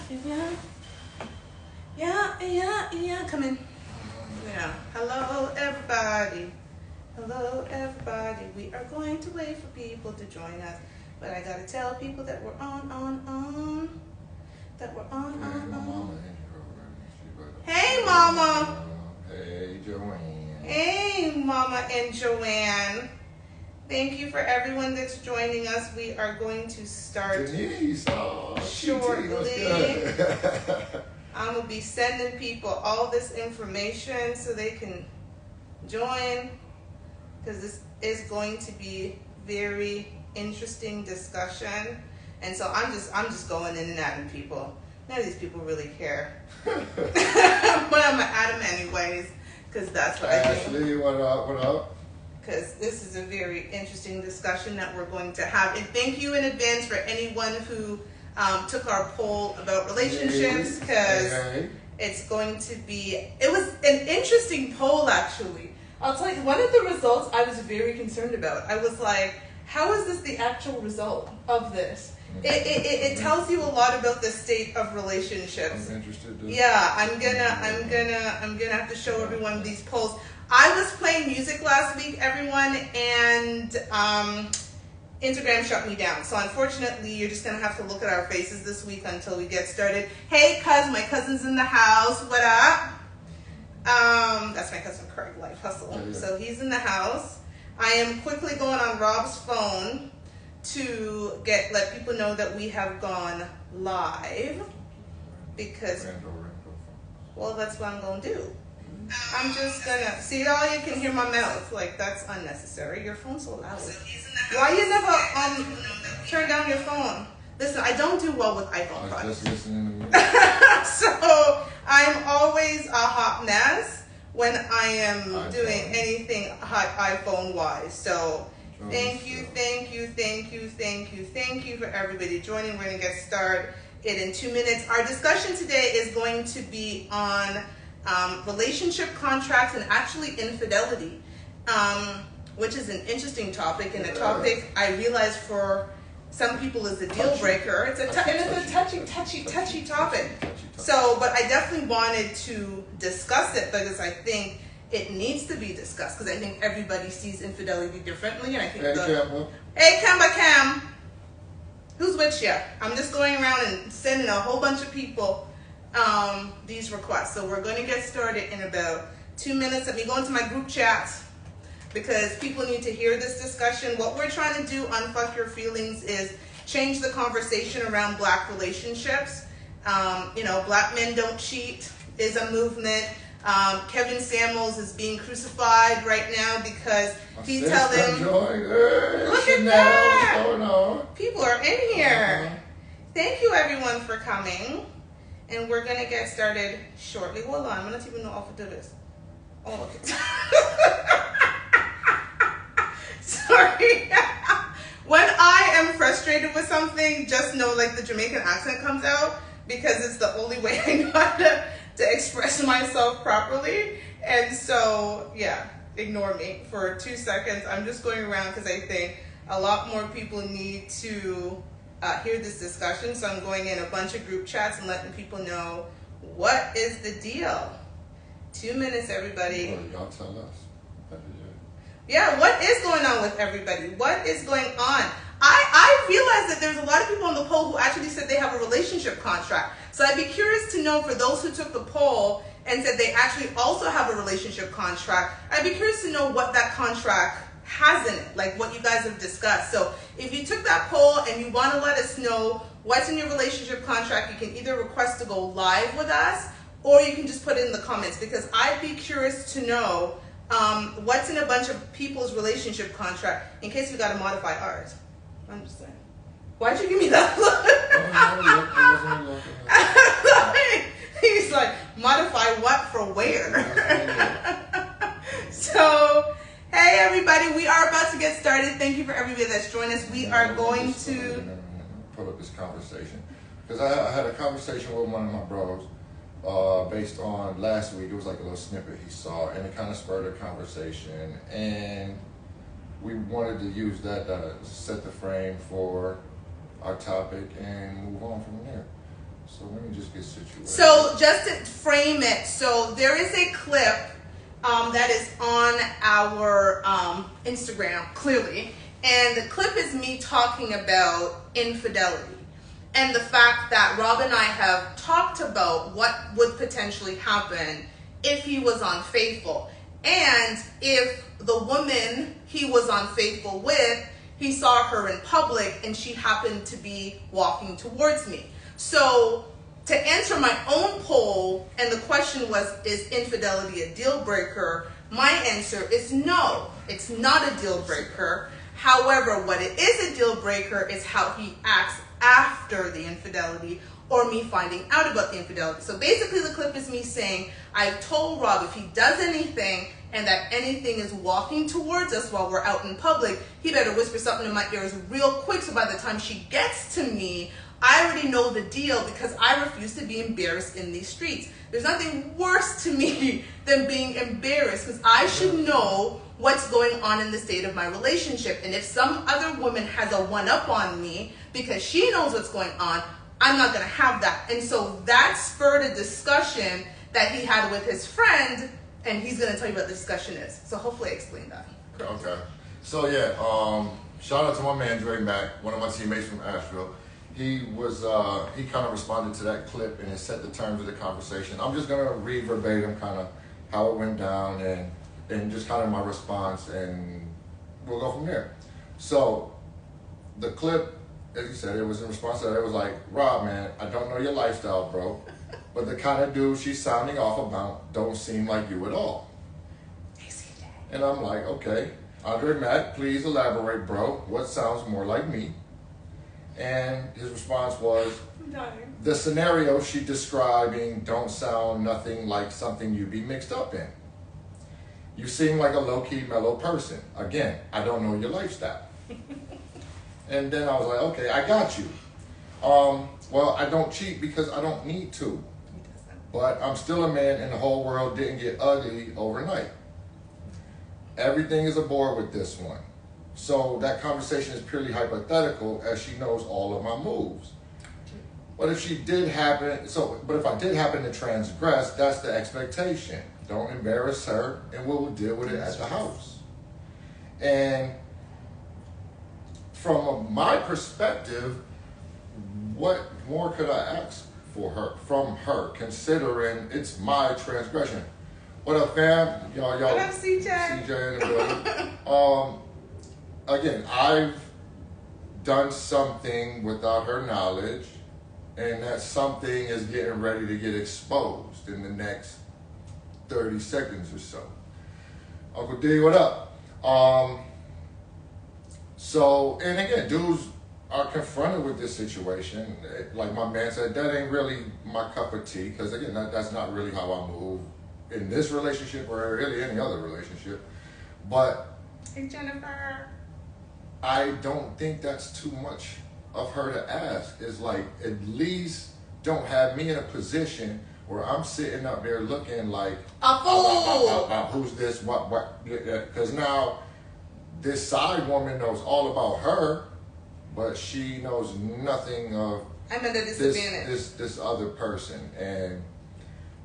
Yeah. Come in. Yeah. Hello, everybody. Hello, everybody. We are going to wait for people to join us, but I gotta tell people that we're on. That we're on. Hey, Mama. Hey, Joanne. Hey, Mama and Joanne. Thank you for everyone that's joining us. We are going to start shortly. I'm going to be sending people all this information so they can join, because this is going to be very interesting discussion. And so I'm just going in and adding people. None of these people really care. But I'm going to add them anyways, because that's what I do. Ashley, what up? Because this is a very interesting discussion that we're going to have. And thank you in advance for anyone who took our poll about relationships, because it's going to be, it was an interesting poll actually. I'll tell you, one of the results I was very concerned about. I was like, how is this the actual result of this? It tells you a lot about the state of relationships. I'm interested. Yeah, I'm gonna have to show everyone these polls. I was playing music last week, everyone, and Instagram shut me down. So unfortunately, you're just gonna have to look at our faces this week until we get started. Hey, my cousin's in the house. What up? That's my cousin Craig, Life Hustle. Yeah. So he's in the house. I am quickly going on Rob's phone to let people know that we have gone live, because, well, that's what I'm gonna do. I'm just gonna see, all you can hear my mouth, like that's unnecessary. Your phone's so loud. Why you never turn down your phone? Listen, I don't do well with iPhone products. Just listening to me. So I'm always a hot mess when I am doing anything hot iPhone wise. So thank you for everybody joining. We're gonna get started in 2 minutes. Our discussion today is going to be on relationship contracts and actually infidelity, which is an interesting topic, and a topic I realize for some people is a deal breaker. It's a touchy topic. So, but I definitely wanted to discuss it because I think it needs to be discussed, because I think everybody sees infidelity differently, and I think Hey, Cam, who's with you? I'm just going around and sending a whole bunch of people these requests. So we're going to get started in about 2 minutes. Let me go into my group chat, because people need to hear this discussion. What we're trying to do on Fuck Your Feelings is change the conversation around Black relationships. Black men don't cheat is a movement. Kevin Samuels is being crucified right now because he tells him, look at that. What's going on? People are in here. Thank you everyone for coming. And we're going to get started shortly. Hold on, I'm not even know how to do this. Oh, okay. Sorry. When I am frustrated with something, just know like the Jamaican accent comes out, because it's the only way I know how to express myself properly. And so, yeah, ignore me for 2 seconds. I'm just going around because I think a lot more people need to hear this discussion. So I'm going in a bunch of group chats and letting people know what is the deal. 2 minutes, everybody. Well, y'all tell us. Yeah, what is going on with everybody? What is going on? I realize that there's a lot of people on the poll who actually said they have a relationship contract. So I'd be curious to know, for those who took the poll and said they actually also have a relationship contract, I'd be curious to know what that contract has in it, like what you guys have discussed. So if you took that poll and you want to let us know what's in your relationship contract, you can either request to go live with us, or you can just put it in the comments, because I'd be curious to know what's in a bunch of people's relationship contract in case we got to modify ours. I'm just saying. Why'd you give me that look? He's like, modify what for where? So, hey everybody, we are about to get started. Thank you for everybody that's joined us. We are going to put up this conversation, because I had a conversation with one of my bros based on last week. It was like a little snippet he saw, and it kind of spurred a conversation, and we wanted to use that to set the frame for our topic and move on from there. So let me just get situated. So just to frame it, so there is a clip that is on our Instagram, clearly. And the clip is me talking about infidelity. And the fact that Rob and I have talked about what would potentially happen if he was unfaithful. And if the woman he was unfaithful with, he saw her in public and she happened to be walking towards me. So to answer my own poll, and the question was, is infidelity a deal breaker? My answer is no, it's not a deal breaker. However, what it is a deal breaker is how he acts after the infidelity or me finding out about the infidelity. So basically the clip is me saying, I've told Rob if he does anything and that anything is walking towards us while we're out in public, he better whisper something in my ears real quick so by the time she gets to me, I already know the deal because I refuse to be embarrassed in these streets. There's nothing worse to me than being embarrassed because I should know what's going on in the state of my relationship. And if some other woman has a one-up on me because she knows what's going on, I'm not going to have that. And so that spurred a discussion that he had with his friend, and he's going to tell you what the discussion is. So hopefully I explained that. Okay. So yeah, shout out to my man Dre Mack, one of my teammates from Asheville. He kind of responded to that clip and it set the terms of the conversation. I'm just gonna read verbatim kind of how it went down and just kind of my response, and we'll go from there. So the clip, as you said, it was in response to that. It was like, Rob, man, I don't know your lifestyle, bro, but the kind of dude she's sounding off about don't seem like you at all. And I'm like, okay, Andre Mack, please elaborate, bro. What sounds more like me? And his response was, the scenario she describing don't sound nothing like something you'd be mixed up in. You seem like a low-key, mellow person. Again, I don't know your lifestyle. And then I was like, okay, I got you. Well, I don't cheat because I don't need to. But I'm still a man and the whole world didn't get ugly overnight. Everything is aboard with this one. So that conversation is purely hypothetical as she knows all of my moves. But if she did happen, but if I did happen to transgress, that's the expectation. Don't embarrass her and we'll deal with it at the house. And from my perspective, what more could I ask from her, considering it's my transgression? What up, fam? Y'all. What up, CJ? CJ in the building. Again, I've done something without her knowledge, and that something is getting ready to get exposed in the next 30 seconds or so. Uncle D, what up? So, and again, dudes are confronted with this situation. Like my man said, that ain't really my cup of tea, because again, that's not really how I move in this relationship or really any other relationship. But hey, Jennifer, I don't think that's too much of her to ask. It's like, at least don't have me in a position where I'm sitting up there looking like a fool. Who's this? What? Because now this side woman knows all about her, but she knows nothing of I'm at a disadvantage. This other person. And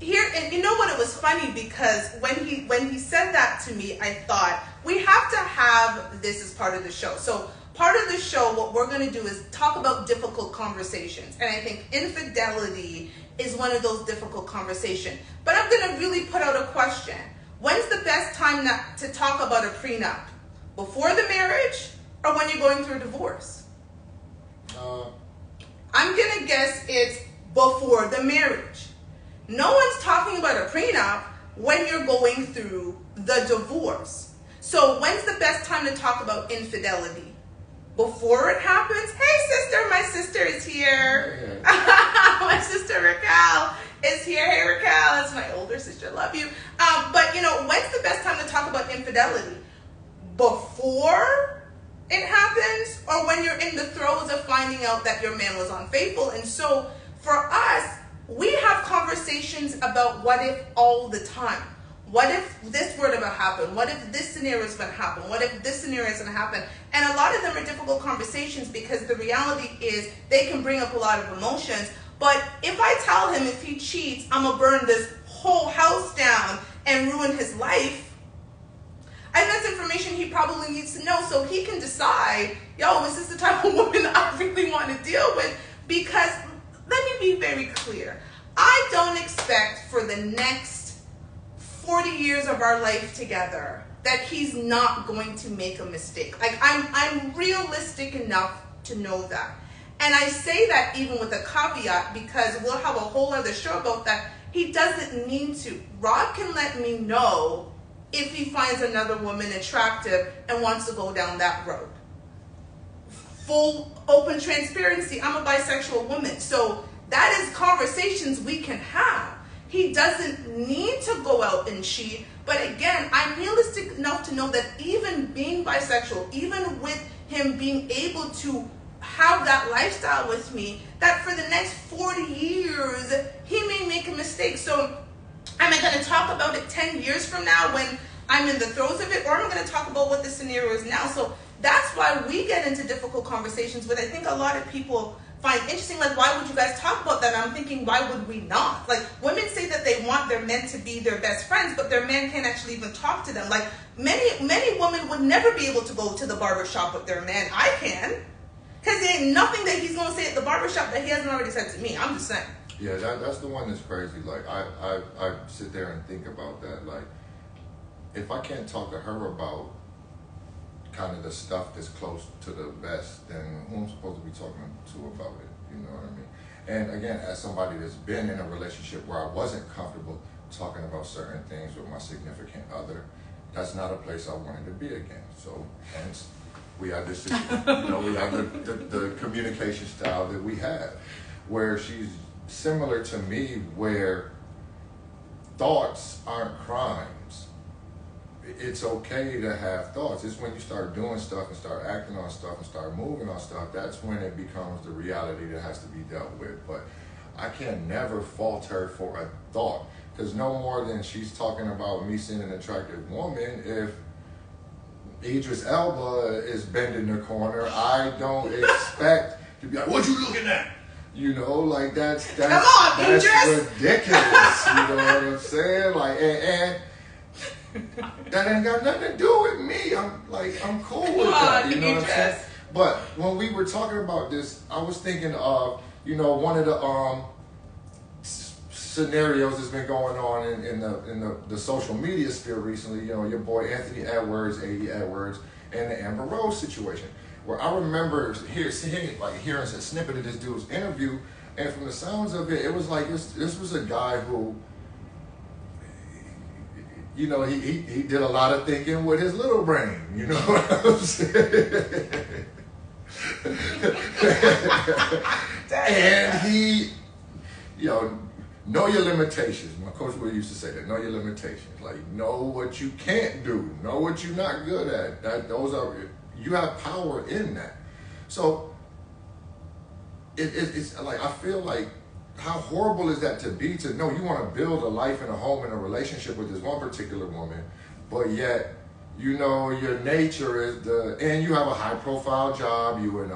you know what, it was funny because when he said that to me, I thought we have to have this as part of the show. So part of the show, what we're going to do is talk about difficult conversations. And I think infidelity is one of those difficult conversations. But I'm going to really put out a question. When's the best time to talk about a prenup? Before the marriage or when you're going through a divorce? I'm going to guess it's before the marriage. No one's talking about a prenup when you're going through the divorce. So when's the best time to talk about infidelity? Before it happens? Hey sister, my sister is here. My sister Raquel is here. Hey Raquel, that's my older sister, love you. But you know, when's the best time to talk about infidelity? Before it happens or when you're in the throes of finding out that your man was unfaithful? And so for us, we have conversations about what if all the time. What if this were to happen? What if this scenario is going to happen? What if this scenario is going to happen? And a lot of them are difficult conversations because the reality is they can bring up a lot of emotions. But if I tell him if he cheats, I'm going to burn this whole house down and ruin his life, I think that's information he probably needs to know so he can decide, yo, is this the type of woman I really want to deal with? Because let me be very clear. I don't expect for the next 40 years of our life together that he's not going to make a mistake. Like, I'm realistic enough to know that. And I say that even with a caveat because we'll have a whole other show about that. He doesn't need to. Rob can let me know if he finds another woman attractive and wants to go down that road. Full open transparency, I'm a bisexual woman. So that is conversations we can have. He doesn't need to go out and cheat. But again, I'm realistic enough to know that even being bisexual, even with him being able to have that lifestyle with me, that for the next 40 years, he may make a mistake. So am I going to talk about it 10 years from now when I'm in the throes of it? Or am I going to talk about what the scenario is now? So that's why we get into difficult conversations, but I think a lot of people find interesting, like, why would you guys talk about that? And I'm thinking, why would we not? Like, women say that they want their men to be their best friends, but their men can't actually even talk to them. Like, many women would never be able to go to the barbershop with their man. I can. Because there ain't nothing that he's going to say at the barbershop that he hasn't already said to me. I'm just saying. Yeah, that's the one that's crazy. Like, I sit there and think about that. Like, if I can't talk to her about kind of the stuff that's close to the best, then who am I supposed to be talking to about it? You know what I mean? And again, as somebody that's been in a relationship where I wasn't comfortable talking about certain things with my significant other, that's not a place I wanted to be again. So hence, we have this, we have the communication style that we have, where she's similar to me, where thoughts aren't crimes. It's okay to have thoughts. It's when you start doing stuff and start acting on stuff and start moving on stuff, that's when it becomes the reality that has to be dealt with. But I can never fault her for a thought, because no more than she's talking about me seeing an attractive woman, if Idris Elba is bending the corner, I don't expect to be like, what you looking at? You know, like that's Come on, that's Idris. ridiculous. You know what I'm saying? Like, and that ain't got nothing to do with me. I'm cool with that. You know what I'm saying? But when we were talking about this, I was thinking of, one of the scenarios that's been going on in the social media sphere recently. You know, your boy Anthony Edwards, A.E. Edwards, and the Amber Rose situation, where I remember hearing a snippet of this dude's interview, and from the sounds of it, it was like this was a guy who, he did a lot of thinking with his little brain. You know what I'm saying? And he, know your limitations. My coach Will used to say that. Know your limitations. Like, know what you can't do. Know what you're not good at. You have power in that. So it's like, I feel like, how horrible is that to be, to know you want to build a life and a home and a relationship with this one particular woman, but yet, your nature is and you have a high profile job, you in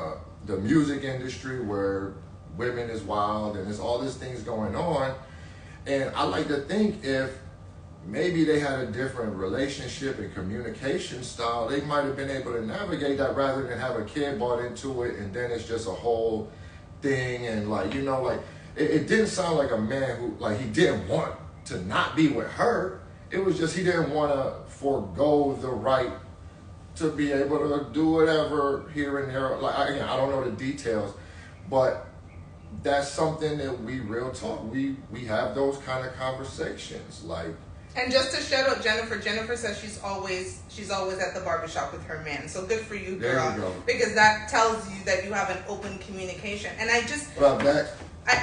the music industry where women is wild and there's all these things going on. And I like to think if maybe they had a different relationship and communication style, they might have been able to navigate that rather than have a kid bought into it and then it's just a whole thing. And it didn't sound like a man who, he didn't want to not be with her. It was just he didn't want to forego the right to be able to do whatever here and there. I don't know the details, but that's something that we real talk. We have those kind of conversations. And just to shout out Jennifer. Jennifer says she's always at the barbershop with her man. So good for you, girl. There you go. Because that tells you that you have an open communication. And I just... Well, that... and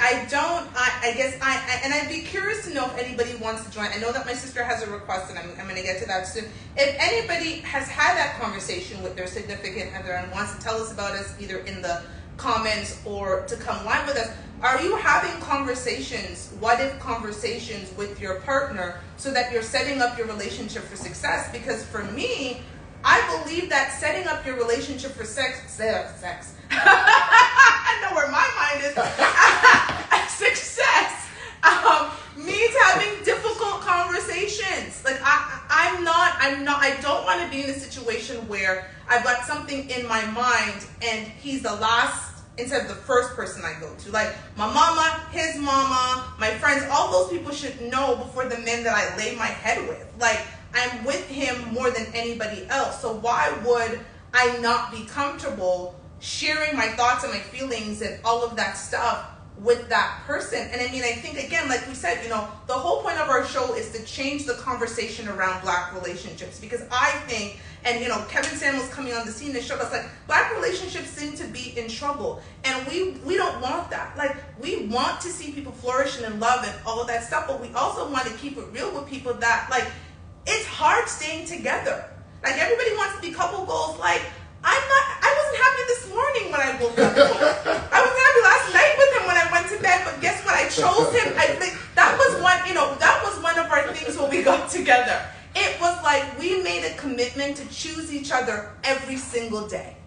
I'd be curious to know if anybody wants to join. I know that my sister has a request, and I'm going to get to that soon. If anybody has had that conversation with their significant other and wants to tell us about us, either in the comments or to come live with us, are you having conversations, what-if conversations with your partner so that you're setting up your relationship for success? Because for me, I believe that setting up your relationship for sex. I know where my mind is. Success be in a situation where I've got something in my mind and he's the last instead of the first person I go to. Like my mama, his mama, my friends, all those people should know before the men that I lay my head with. Like I'm with him more than anybody else. So why would I not be comfortable sharing my thoughts and my feelings and all of that stuff with that person? And I mean, I think again, like we said, the whole point of our show is to change the conversation around Black relationships, because I think, and Kevin Samuels coming on the scene and showed us like Black relationships seem to be in trouble, and we don't want that. Like we want to see people flourishing in love and all of that stuff, but we also want to keep it real with people that like it's hard staying together. Like everybody wants to be couple goals. Like I wasn't happy this morning when I woke up. I was happy last night with him when I went to bed, but guess what? I chose him. That was one of our things when we got together. It was like we made a commitment to choose each other every single day.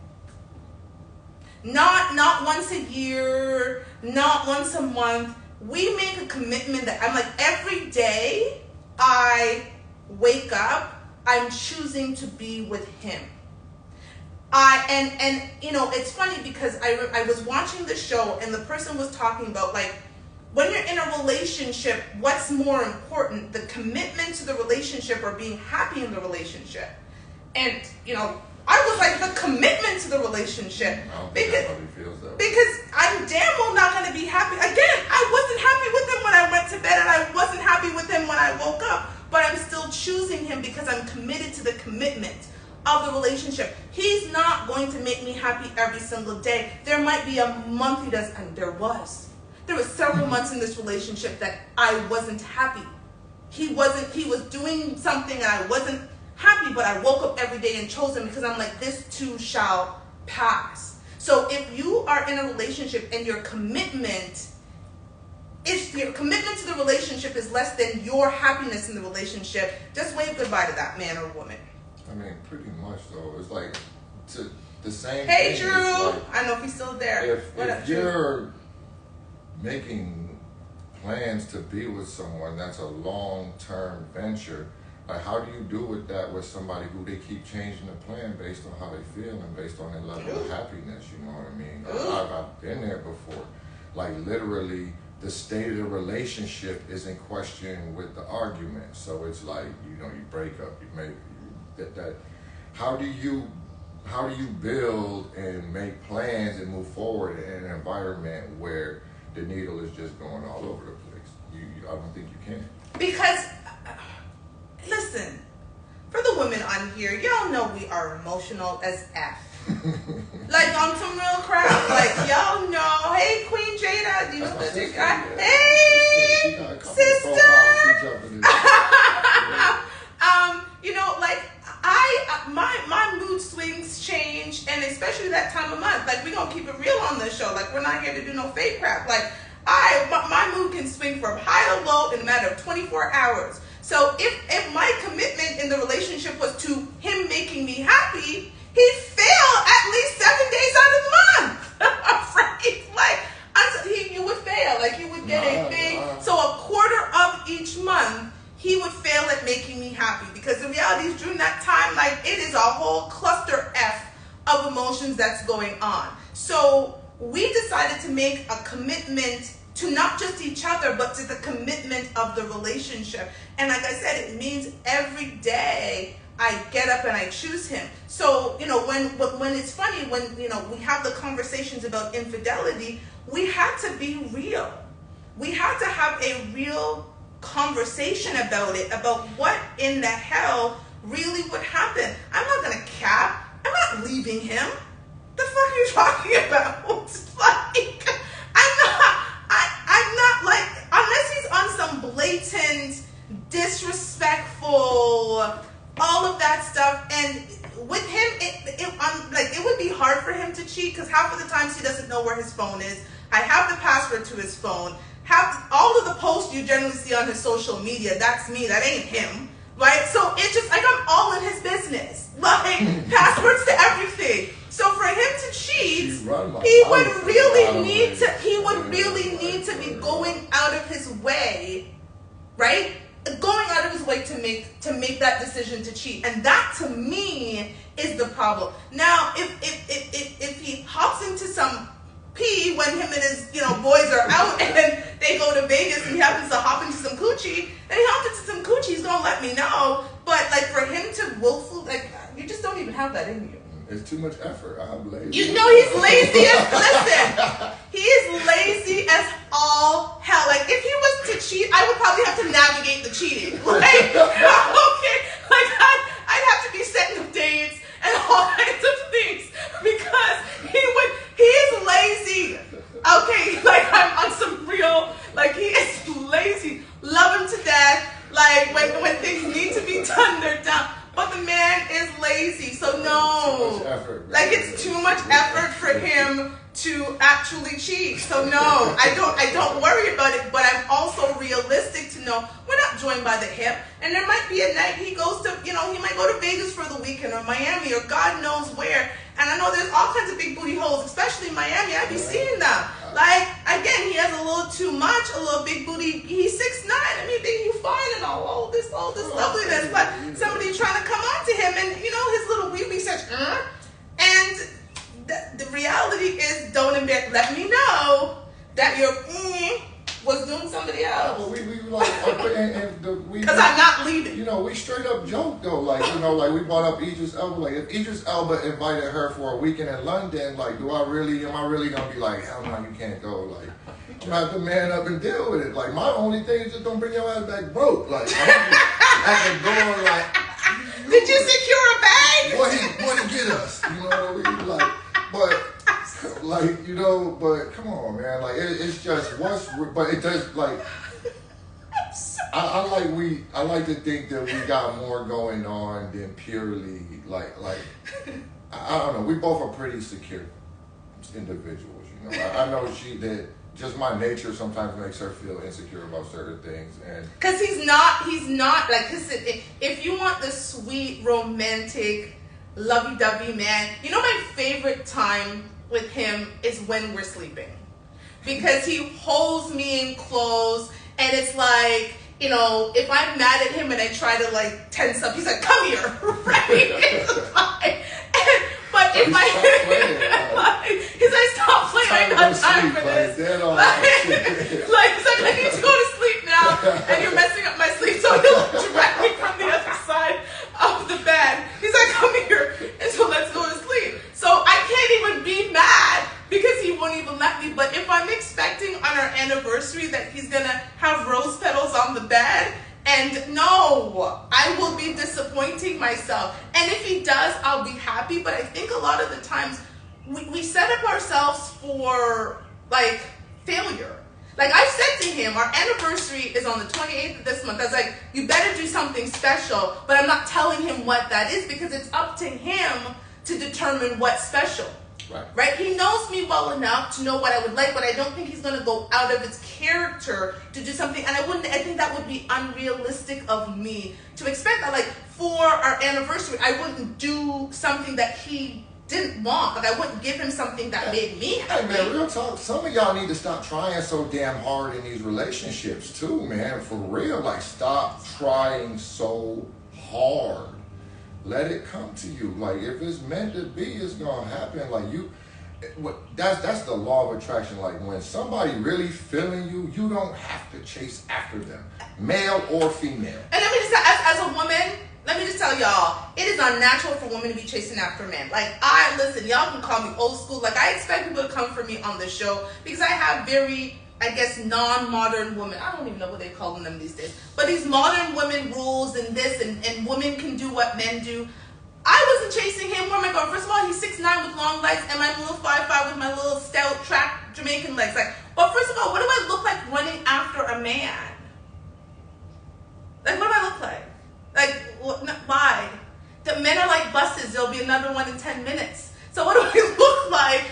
Not once a year, not once a month. We make a commitment that I'm like every day I wake up, I'm choosing to be with him. It's funny because I was watching the show and the person was talking about like when you're in a relationship, what's more important, the commitment to the relationship or being happy in the relationship? And I was like the commitment to the relationship. I don't think everybody feels that way. Because I'm damn well not going to be happy. Again, I wasn't happy with him when I went to bed and I wasn't happy with him when I woke up. But I'm still choosing him because I'm committed to the commitment of the relationship. He's not going to make me happy every single day. There might be a month he does, and there was several months in this relationship that I wasn't happy. He was doing something and I wasn't happy, but I woke up every day and chose him because I'm like, this too shall pass. So if you are in a relationship and your commitment to the relationship is less than your happiness in the relationship, just wave goodbye to that man or woman. I mean, pretty much though. It's like the same. Hey, thing. Drew. Like, I don't know if he's still there. If you're making plans to be with someone, that's a long-term venture. Like, how do you do with that with somebody who they keep changing the plan based on how they feel and based on their level of happiness? You know what I mean? I've been there before. Like, literally, the state of the relationship is in question with the argument. So it's like, you break up, you make that. How do you build and make plans and move forward in an environment where the needle is just going all over the place? I don't think you can. Because, listen, for the women on here, y'all know we are emotional as F. Like on some real crap. Like y'all know, hey Queen Jada, do you know this guy? Hey sister. My mood swings change, and especially that time of month. Like, we're gonna keep it real on this show. Like, we're not here to do no fake crap. Like, my mood can swing from high to low in a matter of 24 hours. So if my commitment in the relationship was to him making me happy, he failed at least 7 days out of the month. Right? Like, you would fail. Like, you would get a thing. So a quarter of each month, he would fail at making me happy, because the reality is during that time, like, it is a whole cluster F of emotions that's going on. So we decided to make a commitment to not just each other, but to the commitment of the relationship. And like I said, it means every day I get up and I choose him. So, when it's funny, when, we have the conversations about infidelity, we had to be real. We had to have a real conversation about it, about what in the hell really would happen. I'm not gonna cap. I'm not leaving him. The fuck are you talking about? Like, I'm not like, unless he's on some blatant, disrespectful, all of that stuff. And with him, it would be hard for him to cheat, because half of the times he doesn't know where his phone is. I have the password to his phone. All of the posts you generally see on his social media, that's me, that ain't him, right? So it's just like I'm all in his business, like passwords to everything. So for him to cheat, he would really need to be going out of his way, right? Going out of his way afraid to make that decision to cheat, and that to me is the problem. Now, if he hops into some pee when him and his boys are out and they go to Vegas and he happens to hop into some coochie, then he hopped into some coochie, he's gonna let me know. But like for him to willfully, you just don't even have that in you. It's too much effort. I'm lazy. He's lazy as, listen, he is lazy as all hell. Like, if he was to cheat, I would probably have to navigate the cheating. Like, okay, like, I'd have to be setting up dates and all kinds of things because he is lazy. Okay, like, I'm on some real, like, he is lazy. Love him to death. Like, when things need to be done, they're done. But the man is lazy, so no. Like, it's too much effort for him to actually cheat. So no, I don't worry about it, but I'm also realistic to know we're not joined by the hip. And there might be a night he goes to, he might go to Vegas for the weekend or Miami or God knows where. And I know there's all kinds of big booty holes, especially in Miami. I be seeing them. Like, again, he has a little too much, a little big booty. He's 6'9". I mean, you fine and all this loveliness, but somebody trying to come on to him, and his little wee says, and the reality is, don't embarrass. Let me know that your was doing somebody else. Well, we like, because I'm not leaving. We straight up joke though, like we brought up Idris Elba. Like, if Idris Elba invited her for a weekend in London, like, am I really gonna be like, hell no, you can't go? Like, I'm gonna have to man up and deal with it. Like, my only thing is just don't bring your ass back broke. Like, I'm at the door, like, did you secure a bag? What he get us? You know what I mean? Like, but. Like, but come on, man. Like, it's just but it does, like, I like to think that we got more going on than purely like I don't know. We both are pretty secure individuals, I know that just my nature sometimes makes her feel insecure about certain things, and because he's not like, if you want the sweet romantic lovey-dovey man, my favorite time with him is when we're sleeping, because he holds me in close, and it's like, if I'm mad at him and I try to like tense up, he's like, come here, right? But if he's like, stop playing, I ain't got time for this. He's like, I need to go to sleep now, and you're messing up my sleep, so he'll drag me from the other side of the bed. He's like, come here, and so let's go to sleep. So I can't even be mad because he won't even let me. But if I'm expecting on our anniversary that he's gonna have rose petals on the bed, and no, I will be disappointing myself. And if he does, I'll be happy. But I think a lot of the times we set up ourselves for like failure. Like, I said to him, our anniversary is on the 28th of this month. I was like, you better do something special, but I'm not telling him what that is because it's up to him to determine what's special. Right? He knows me well enough to know what I would like, but I don't think he's going to go out of his character to do something. And I think that would be unrealistic of me to expect that, like, for our anniversary, I wouldn't do something that he didn't want. Like, I wouldn't give him something that made me happy. Hey, man, real talk. Some of y'all need to stop trying so damn hard in these relationships, too, man. For real. Like, stop trying so hard. Let it come to you. Like, if it's meant to be, it's gonna happen. Like, that's the law of attraction. Like, when somebody really feeling you, you don't have to chase after them, male or female. And let me just, as a woman, let me just tell y'all, it is unnatural for women to be chasing after men. Like, listen, y'all can call me old school. Like, I expect people to come for me on the show because I have very, I guess, non-modern women. I don't even know what they're calling them these days. But these modern women rules and this, and women can do what men do. I wasn't chasing him. Where am I going? First of all, he's 6'9" with long legs, and my little 5'5" with my little stout track Jamaican legs. Like, well, first of all, what do I look like running after a man? Like, what do I look like? Like, why? The men are like buses. There'll be another one in 10 minutes. So what do I look like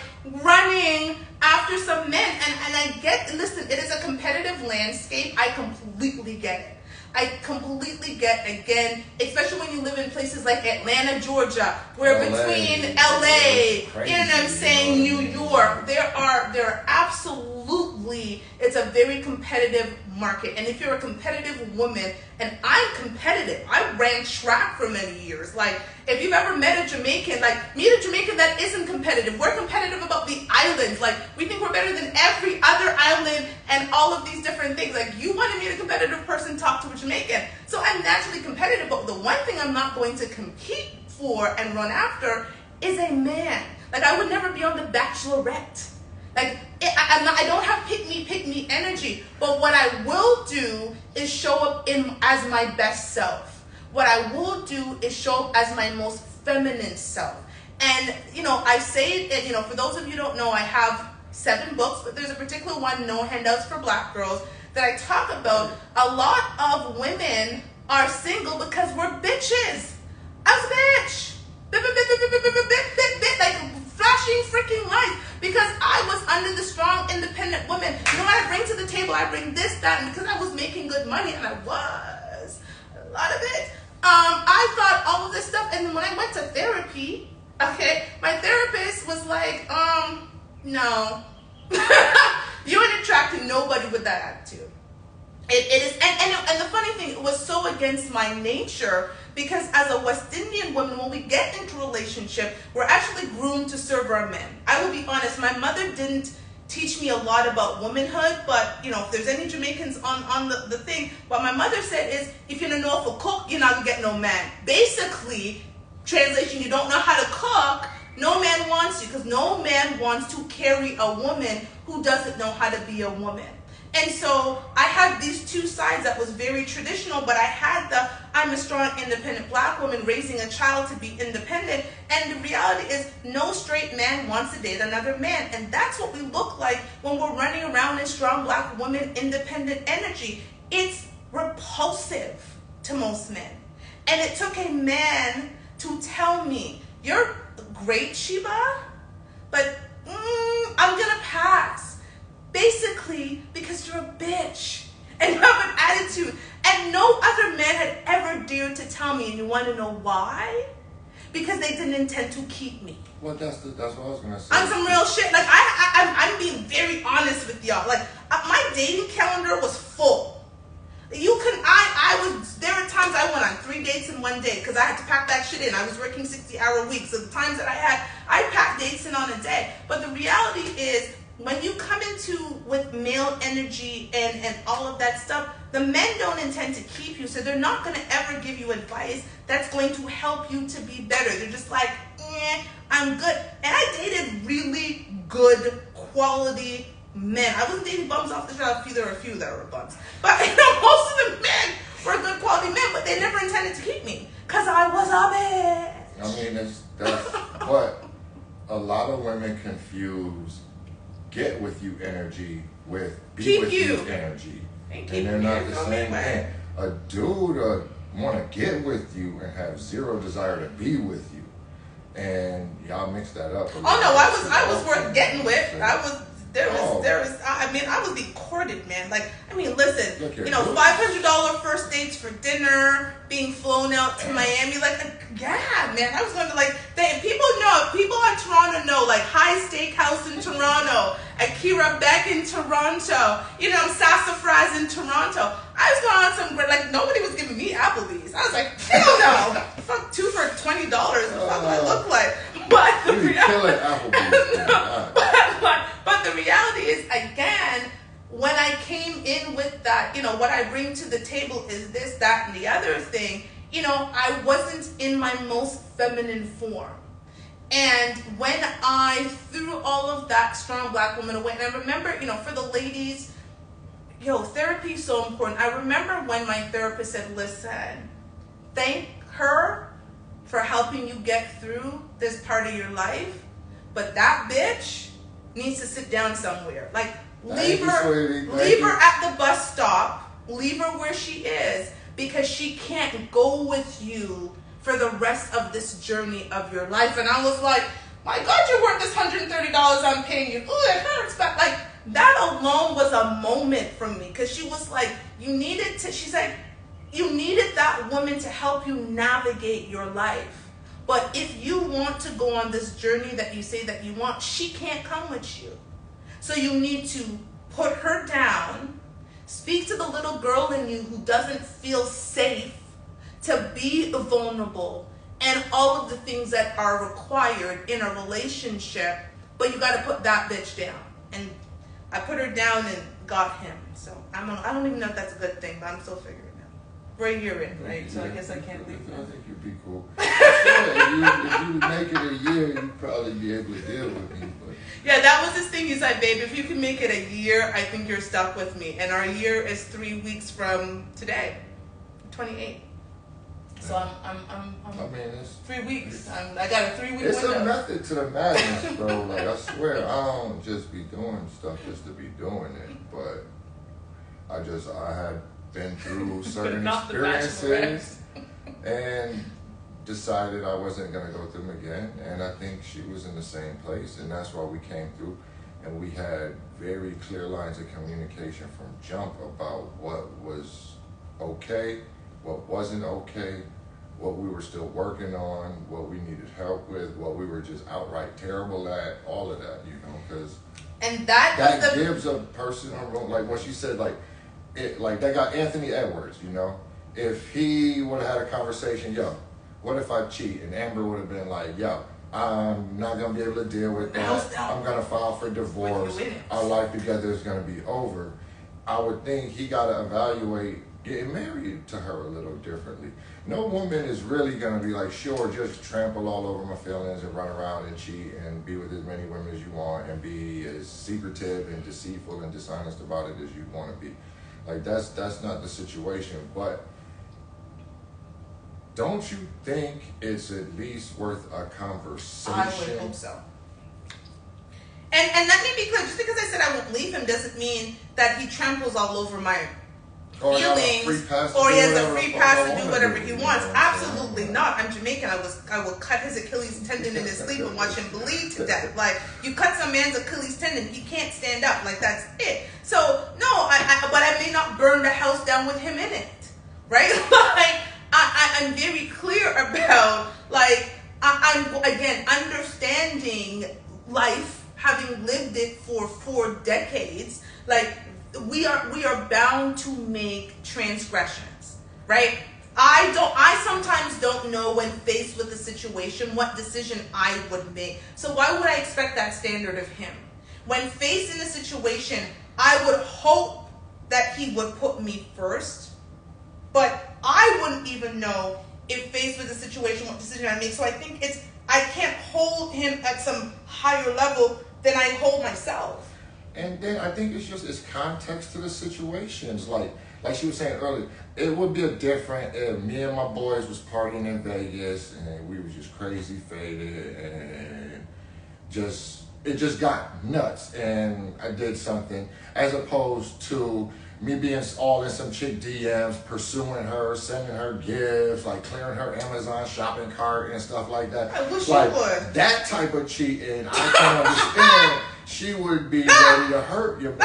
running after some men? And I get, listen, it is a competitive landscape. I completely get it. I completely get, again, especially when you live in places like Atlanta, Georgia, where between LA, you know what I'm saying, New York, there are absolutely supposedly it's a very competitive market. And if you're a competitive woman, and I'm competitive, I ran track for many years. Like, if you've ever met a Jamaican, like, meet a Jamaican that isn't competitive. We're competitive about the islands. Like, we think we're better than every other island and all of these different things. Like, you want to meet a competitive person, talk to a Jamaican. So I'm naturally competitive, but the one thing I'm not going to compete for and run after is a man. Like, I would never be on The Bachelorette. Like, I don't have pick me energy. But what I will do is show up as my best self. What I will do is show up as my most feminine self. And, I say it, for those of you who don't know, I have 7 books, but there's a particular one, No Handouts for Black Girls, that I talk about. A lot of women are single because we're bitches. I was a bitch. Like, flashing freaking lights, because I was under the strong, independent woman. You know what I bring to the table? I bring this, that, and because I was making good money, and I was a lot of it. I thought all of this stuff, and then when I went to therapy, okay, my therapist was like, no, you ain't attracting nobody with that attitude. It is, and the funny thing, it was so against my nature, because as a West Indian woman, when we get into a relationship, we're actually groomed to serve our men. I will be honest, my mother didn't teach me a lot about womanhood, but, if there's any Jamaicans on the thing, what my mother said is, if you don't know how to cook, you're not going to get no man. Basically, translation, you don't know how to cook, no man wants you, because no man wants to carry a woman who doesn't know how to be a woman. And so I had these two sides that was very traditional, but I had I'm a strong, independent Black woman raising a child to be independent. And the reality is, no straight man wants to date another man. And that's what we look like when we're running around in strong Black woman, independent energy. It's repulsive to most men. And it took a man to tell me, you're great, Sheba, but I'm going to pass. Basically, because you're a bitch and you have an attitude. And no other man had ever dared to tell me. And you want to know why? Because they didn't intend to keep me. Well, that's what I was going to say. On some real shit. Like, I'm being very honest with y'all. Like, my dating calendar was full. There were times I went on 3 dates in one day because I had to pack that shit in. I was working 60-hour weeks. So the times that I packed dates in on a day. But the reality is, when you come with male energy and all of that stuff, the men don't intend to keep you, so they're not going to ever give you advice that's going to help you to be better. They're just like, I'm good. And I dated really good quality men. I wasn't dating bums off the shelf. There were a few that were bums. But most of the men were good quality men, but they never intended to keep me because I was a bitch. I mean, that's what a lot of women confuse get with you energy with be with you energy. And they're not the same thing. A dude want to get with you and have zero desire to be with you. And y'all mix that up. Oh no, I was worth getting with. I was being courted, man. Like, listen, $500 first dates for dinner, being flown out to Miami. Like, yeah, man, I was going to people in Toronto know, like, High Steakhouse in Toronto, Akira Beck in Toronto, Sassafras in Toronto. I was going on some, like, nobody was giving me Applebee's. I was like, hell no. Fuck, 2 for $20. What do I look like? But the but the reality is, again, when I came in with that, what I bring to the table is this, that, and the other thing, I wasn't in my most feminine form. And when I threw all of that strong Black woman away, and I remember, for the ladies, therapy is so important. I remember when my therapist said, listen, thank her for helping you get through this part of your life, but that bitch needs to sit down somewhere. Like, leave her at the bus stop, leave her where she is, because she can't go with you for the rest of this journey of your life. And I was like, my God, you're worth this $130 I'm paying you. Ooh, that hurts. But like, that alone was a moment for me, because she was like, she's like, you needed that woman to help you navigate your life. But if you want to go on this journey that you say that you want, she can't come with you. So you need to put her down, speak to the little girl in you who doesn't feel safe to be vulnerable and all of the things that are required in a relationship, but you got to put that bitch down. And I put her down and got him. So I don't even know if that's a good thing, but I'm still figuring it out. We're a year in, right? So I guess I can't leave. I think you'd be cool. If you make it a year, you'd probably be able to deal with me. But. Yeah, that was his thing. He said, babe, if you can make it a year, I think you're stuck with me. And our year is 3 weeks from today, 28. So I'm I mean, it's 3 weeks. I got a 3 week it's window. a method to the madness, bro. Like, I swear, I don't just be doing stuff just to be doing it, but I had been through certain experiences and decided I wasn't gonna go through them again. And I think she was in the same place, and that's why we came through. And we had very clear lines of communication from jump about what was okay, what wasn't okay, what we were still working on, what we needed help with, what we were just outright terrible at, all of that, because that gives a person a room, like what she said, like that guy Anthony Edwards, if he would have had a conversation, yo, what if I cheat? And Amber would have been like, yo, I'm not going to be able to deal with that. I'm going to file for divorce. Our life together is going to be over. I would think he got to evaluate getting married to her a little differently. No woman is really going to be like, sure, just trample all over my feelings and run around and cheat and be with as many women as you want and be as secretive and deceitful and dishonest about it as you want to be. Like, that's not the situation. But don't you think it's at least worth a conversation? I would hope so. And let me be clear, just because I said I won't leave him doesn't mean that he tramples all over my feelings, or he has a free pass to do whatever he wants. Absolutely not. I'm Jamaican. I will cut his Achilles tendon in his sleep and watch him bleed to death. Like, you cut some man's Achilles tendon, he can't stand up. Like, that's it. So no, but I may not burn the house down with him in it, right? Like, I'm very clear about, like, I'm again understanding life, having lived it for 4 decades. Like, we are bound to make transgressions, right? I sometimes don't know, when faced with a situation, what decision I would make. So why would I expect that standard of him? When faced in a situation, I would hope that he would put me first, but I wouldn't even know, if faced with a situation, what decision I make. So I think I can't hold him at some higher level than I hold myself. And then I think it's context to the situations. Like she was saying earlier, it would be a different if me and my boys was partying in Vegas and we was just crazy faded and it just got nuts and I did something, as opposed to me being all in some chick DMs, pursuing her, sending her gifts, like clearing her Amazon shopping cart and stuff like that. I wish like, you would. That type of cheating, I can understand. She would be ready to hurt your boy.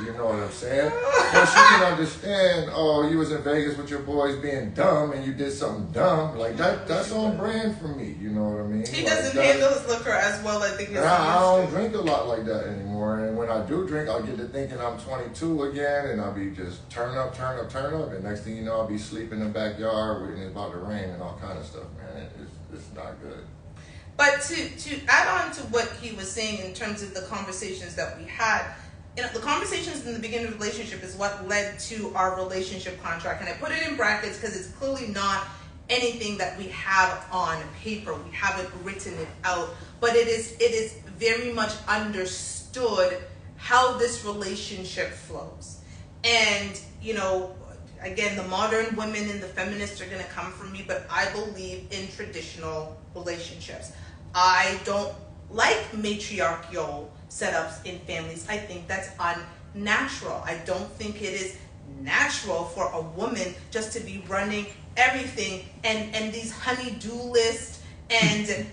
You know what I'm saying? But she can understand, oh, you was in Vegas with your boys being dumb and you did something dumb. Like, that's on brand for me. You know what I mean? He doesn't handle his liquor as well, I think. I don't drink a lot like that anymore. And when I do drink, I'll get to thinking I'm 22 again and I'll be just turn up. And next thing you know, I'll be sleeping in the backyard when it's about to rain and all kind of stuff, man. It's not good. But to add on to what he was saying in terms of the conversations that we had, the conversations in the beginning of the relationship is what led to our relationship contract. And I put it in brackets because it's clearly not anything that we have on paper. We haven't written it out. But it is very much understood how this relationship flows. And, again, the modern women and the feminists are going to come for me, but I believe in traditional relationships. I don't like matriarchal setups in families. I think that's unnatural. I don't think it is natural for a woman just to be running everything and these honey-do lists and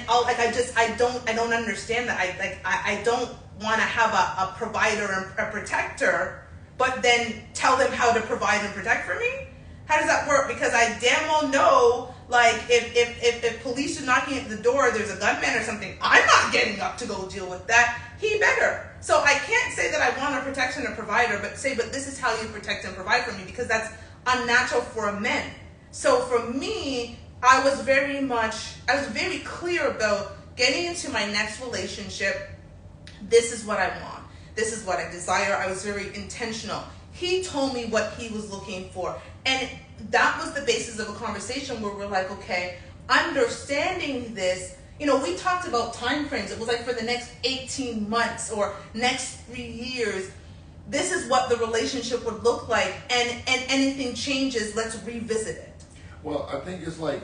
all, like, I don't understand that. I don't want to have a provider and a protector, but then tell them how to provide and protect for me. How does that work? Because I damn well know, like, if police are knocking at the door, there's a gunman or something, I'm not getting up to go deal with that. He better. So I can't say that I want a protection or provider, but this is how you protect and provide for me, because that's unnatural for a man. So for me, I was very clear about getting into my next relationship. This is what I want. This is what I desire. I was very intentional. He told me what he was looking for. And that was the basis of a conversation where we're like, okay, understanding this, we talked about time frames. It was like for the next 18 months or next 3 years, this is what the relationship would look like. And anything changes, let's revisit it. Well, I think it's like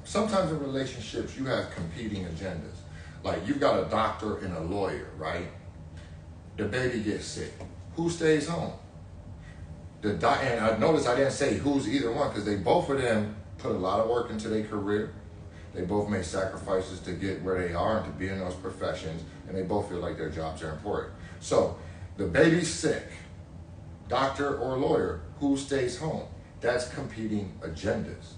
sometimes in relationships you have competing agendas. Like you've got a doctor and a lawyer, right? The baby gets sick. Who stays home? And I noticed I didn't say who's either one, because both of them put a lot of work into their career. They both made sacrifices to get where they are and to be in those professions, and they both feel like their jobs are important. So the baby's sick, doctor or lawyer, who stays home? That's competing agendas.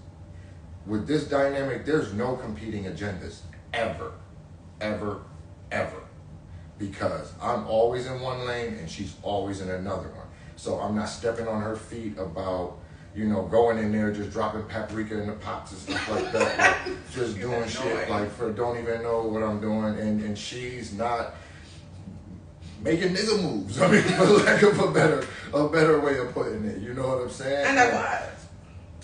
With this dynamic, there's no competing agendas, ever, ever, ever. Because I'm always in one lane and she's always in another one. So I'm not stepping on her feet about, going in there just dropping paprika in the pots and stuff like that. Like, just doing shit don't even know what I'm doing. And she's not making nigga moves. I mean, for lack of a better way of putting it. You know what I'm saying? And I was.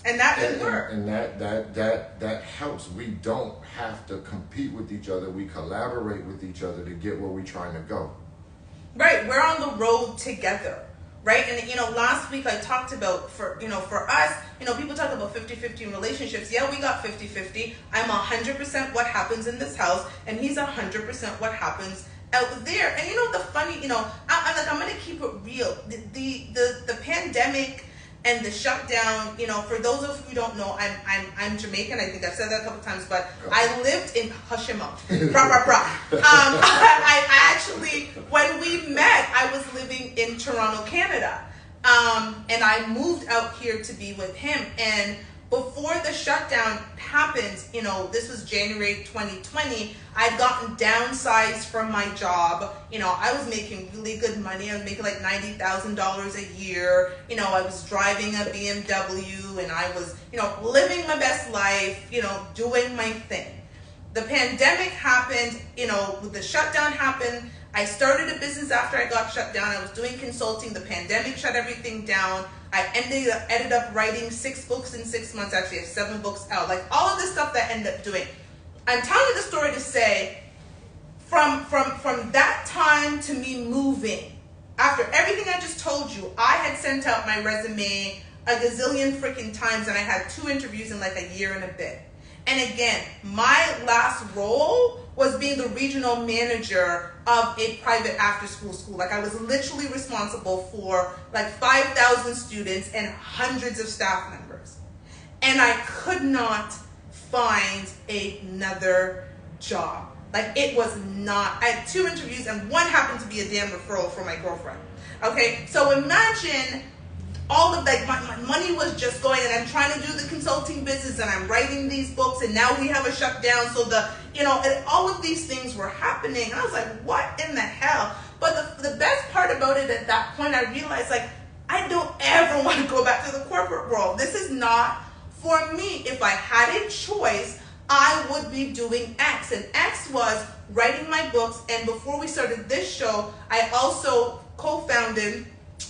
And that didn't work. And that helps. We don't have to compete with each other. We collaborate with each other to get where we're trying to go. Right. We're on the road together. Right. And, last week I talked about for us, people talk about 50-50 in relationships. Yeah, we got 50-50. I'm 100% what happens in this house, and he's 100% what happens out there. And the funny, I'm going to keep it real. The pandemic and the shutdown, for those of you who don't know, I'm Jamaican. I think I've said that a couple times, but I lived in Hushimo. I actually, when we met, I was living in Toronto, Canada. And I moved out here to be with him. And before the shutdown happened, this was January 2020, I'd gotten downsized from my job. I was making really good money. I was making like $90,000 a year. I was driving a BMW, and I was, living my best life, doing my thing. The pandemic happened, the shutdown happened. I started a business after I got shut down. I was doing consulting. The pandemic shut everything down. I ended up writing 6 books in 6 months. Actually, I have 7 books out. Like all of this stuff that I ended up doing. I'm telling you the story to say, from that time to me moving, after everything I just told you, I had sent out my resume a gazillion freaking times, and I had 2 interviews in like a year and a bit. And again, my last role was being the regional manager of a private after-school school. Like I was literally responsible for like 5,000 students and hundreds of staff members. And I could not find another job. Like it was not, I had 2 interviews and one happened to be a damn referral from my girlfriend. Okay, so imagine all of like my money was just going, and I'm trying to do the consulting business, and I'm writing these books, and now we have a shutdown. So and all of these things were happening. And I was like, what in the hell? But the best part about it at that point, I realized like, I don't ever want to go back to the corporate world. This is not for me. If I had a choice, I would be doing X. And X was writing my books. And before we started this show, I also co-founded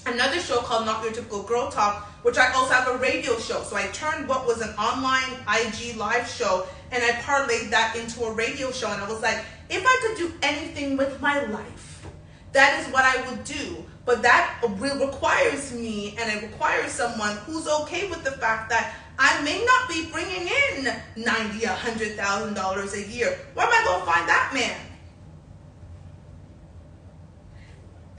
another show called Not Your Typical Girl Talk, which I also have a radio show. So I turned what was an online IG live show and I parlayed that into a radio show. And I was like, if I could do anything with my life, that is what I would do. But that requires me, and it requires someone who's okay with the fact that I may not be bringing in $90,000, $100,000 a year. Where am I going to find that man?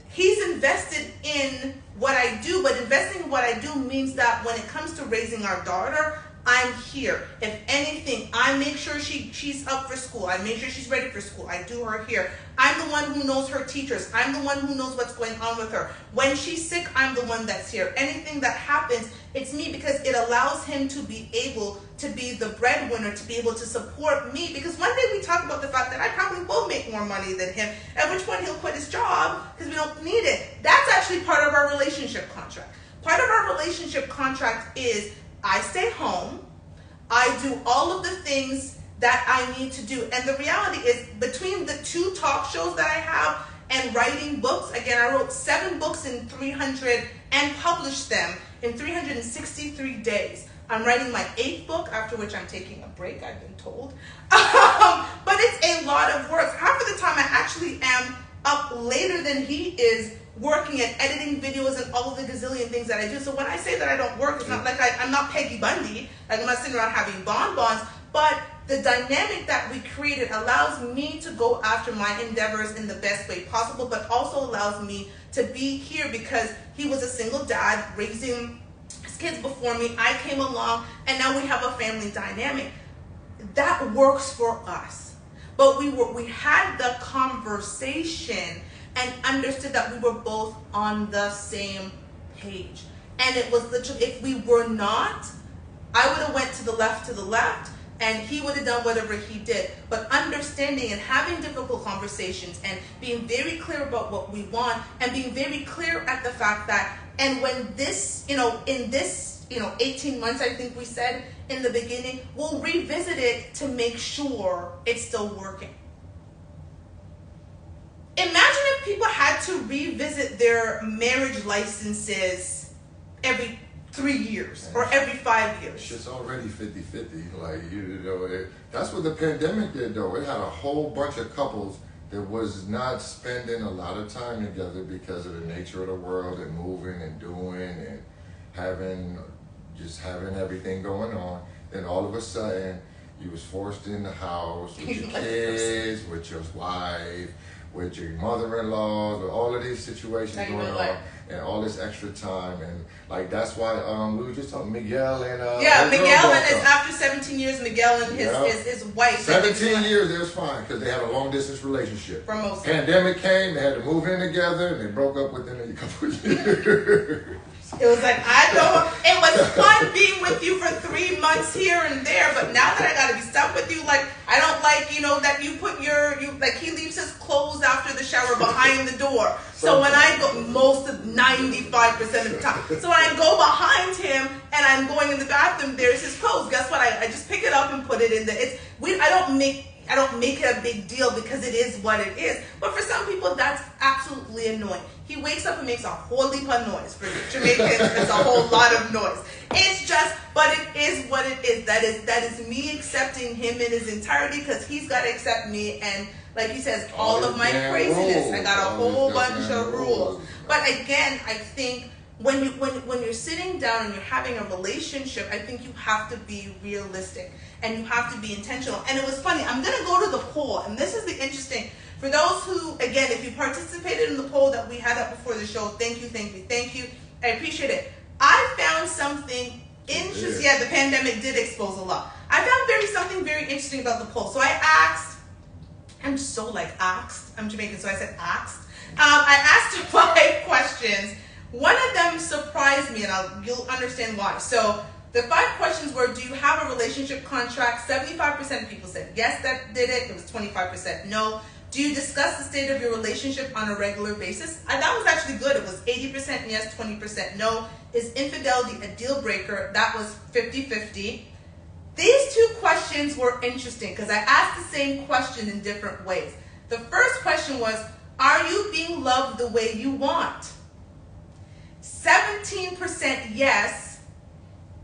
He's invested in what I do, but investing in what I do means that when it comes to raising our daughter, I'm here. If anything, I make sure she's up for school. I make sure she's ready for school. I do her hair. I'm the one who knows her teachers. I'm the one who knows what's going on with her. When she's sick, I'm the one that's here. Anything that happens, it's me, because it allows him to be able to be the breadwinner, to be able to support me. Because one day we talk about the fact that I probably will make more money than him, at which point he'll quit his job because we don't need it. That's actually part of our relationship contract. Part of our relationship contract is I stay home, I do all of the things that I need to do. And the reality is, between the 2 talk shows that I have and writing books, again, I wrote 7 books in 300 and published them in 363 days. I'm writing my 8th book, after which I'm taking a break, I've been told. But it's a lot of work. Half of the time I actually am up later than he is, working and editing videos and all of the gazillion things that I do. So when I say that I don't work, it's not like I'm not Peggy Bundy. Like, I'm not sitting around having bonbons. But the dynamic that we created allows me to go after my endeavors in the best way possible, but also allows me to be here because he was a single dad raising his kids before me. I came along, and now we have a family dynamic. That works for us. But we had the conversation and understood that we were both on the same page. And it was literally, if we were not, I would have went to the left, and he would have done whatever he did. But understanding and having difficult conversations and being very clear about what we want, and being very clear at the fact that, and when this, in this, 18 months, I think we said in the beginning, we'll revisit it to make sure it's still working. Imagine if people had to revisit their marriage licenses every 3 years or every 5 years. Shit's already 50-50. Like, that's what the pandemic did, though. It had a whole bunch of couples that was not spending a lot of time together because of the nature of the world and moving and doing and having everything going on. And all of a sudden, you was forced in the house with your kids, with your wife, with your mother-in-law, with all of these situations going on, and all this extra time, and like that's why we were just talking Miguel and Miguel and his, after 17 years, Miguel and his wife. 17 years, it was fine because they had a long distance relationship. For most. Pandemic came, they had to move in together, and they broke up within a couple of years. It was like, it was fun being with you for 3 months here and there, but now that I gotta be stuck with you, like, I don't like, that you put like, he leaves his clothes after the shower behind the door. So when I go, 95% of the time, so when I go behind him and I'm going in the bathroom, there's his clothes. Guess what? I just pick it up and put it in I don't make it a big deal because it is what it is. But for some people, that's absolutely annoying. He wakes up and makes a whole heap of noise. For Jamaicans, it's a whole lot of noise. It's just, but it is what it is. That is me accepting him in his entirety because he's got to accept me. And like he says, all of my craziness. I got a whole bunch of rules. But again, I think when you're sitting down and you're having a relationship, I think you have to be realistic and you have to be intentional. And it was funny. I'm going to go to the poll, and this is the interesting. For those who, again, if you participated in the poll that we had up before the show, thank you. I appreciate it. I found something interesting. Yeah, the pandemic did expose a lot. I found something very interesting about the poll. So I asked, I'm so like asked. I'm Jamaican, so I said asked. I asked 5 questions. One of them surprised me, and you'll understand why. So the 5 questions were, do you have a relationship contract? 75% of people said yes, that did it. It was 25% no. Do you discuss the state of your relationship on a regular basis? That was actually good. It was 80% yes, 20% no. Is infidelity a deal breaker? That was 50-50. These 2 questions were interesting because I asked the same question in different ways. The first question was, are you being loved the way you want? 17% yes,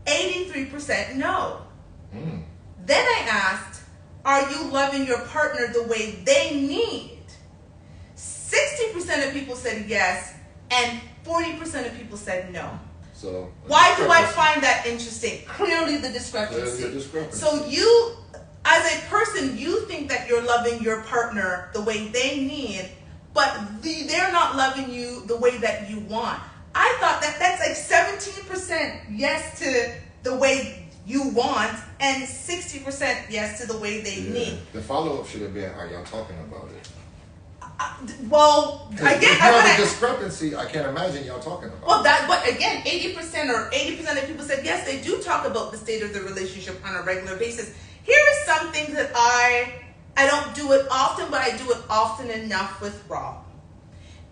83% no. Then I asked, are you loving your partner the way they need? 60% of people said yes, and 40% of people said no. So why do I find that interesting? Clearly the discrepancy. So you, as a person, you think that you're loving your partner the way they need, but they're not loving you the way that you want. I thought that's like 17% yes to the way you want and 60% yes to the way they need. The follow-up should have been, are y'all talking about it? Well, If again, you have a discrepancy, I can't imagine y'all talking about. Well, but again, 80% of people said yes, they do talk about the state of the relationship on a regular basis. Here are some things that I don't do it often, but I do it often enough with Rob.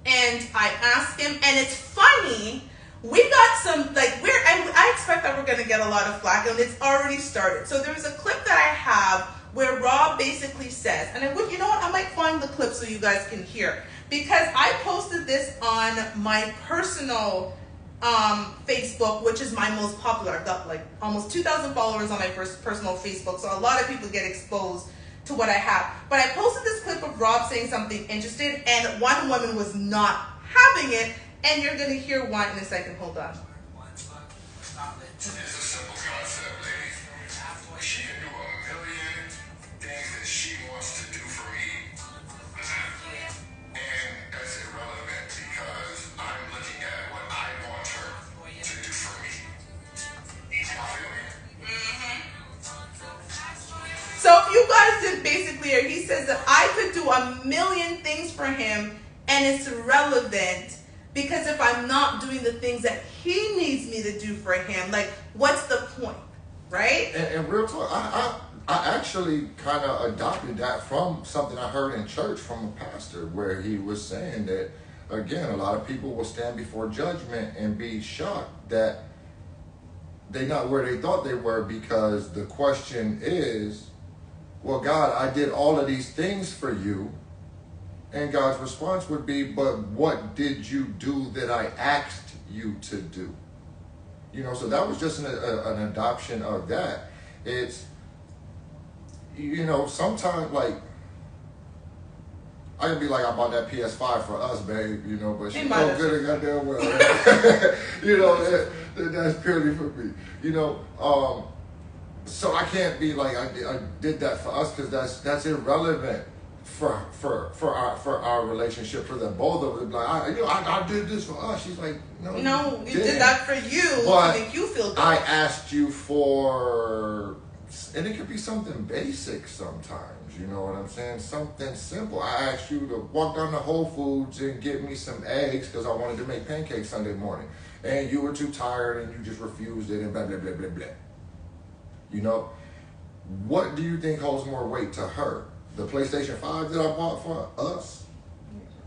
And I ask him, and it's funny. We got some, I expect that we're going to get a lot of flack, and it's already started. So there's a clip that I have where Rob basically says, and you know what, I might find the clip so you guys can hear, because I posted this on my personal Facebook, which is my most popular. I've got like almost 2,000 followers on my first personal Facebook, so a lot of people get exposed to what I have. But I posted this clip of Rob saying something interesting, and one woman was not having it, and you're going to hear why in a second. Hold on. It's a simple concept, ladies. She can do a million things that she wants to do for me. And that's irrelevant because I'm looking at what I want her to do for me. You feel me? So if you guys didn't basically hear, he says that I could do a million things for him, and it's irrelevant. Because if I'm not doing the things that he needs me to do for him, like, what's the point, right? And real talk, I actually kind of adopted that from something I heard in church from a pastor, where he was saying that, again, a lot of people will stand before judgment and be shocked that they're not where they thought they were, because the question is, well, God, I did all of these things for you. And God's response would be, but what did you do that I asked you to do? You know, so that was just an adoption of that. It's, you know, sometimes, like, I can be like, I bought that PS5 for us, babe, you know, but she's so good at goddamn well. You know, that's purely for me. You know, so I can't be like, I did that for us, because that's irrelevant. For our relationship, for the both of us, like, I did this for us. She's like, no, you did that for you to make you feel good. I asked you for, and it could be something basic sometimes. You know what I'm saying? Something simple. I asked you to walk down to Whole Foods and get me some eggs because I wanted to make pancakes Sunday morning, and you were too tired and you just refused it, and blah blah blah blah blah. You know, what do you think holds more weight to her? The PlayStation 5 that I bought for us,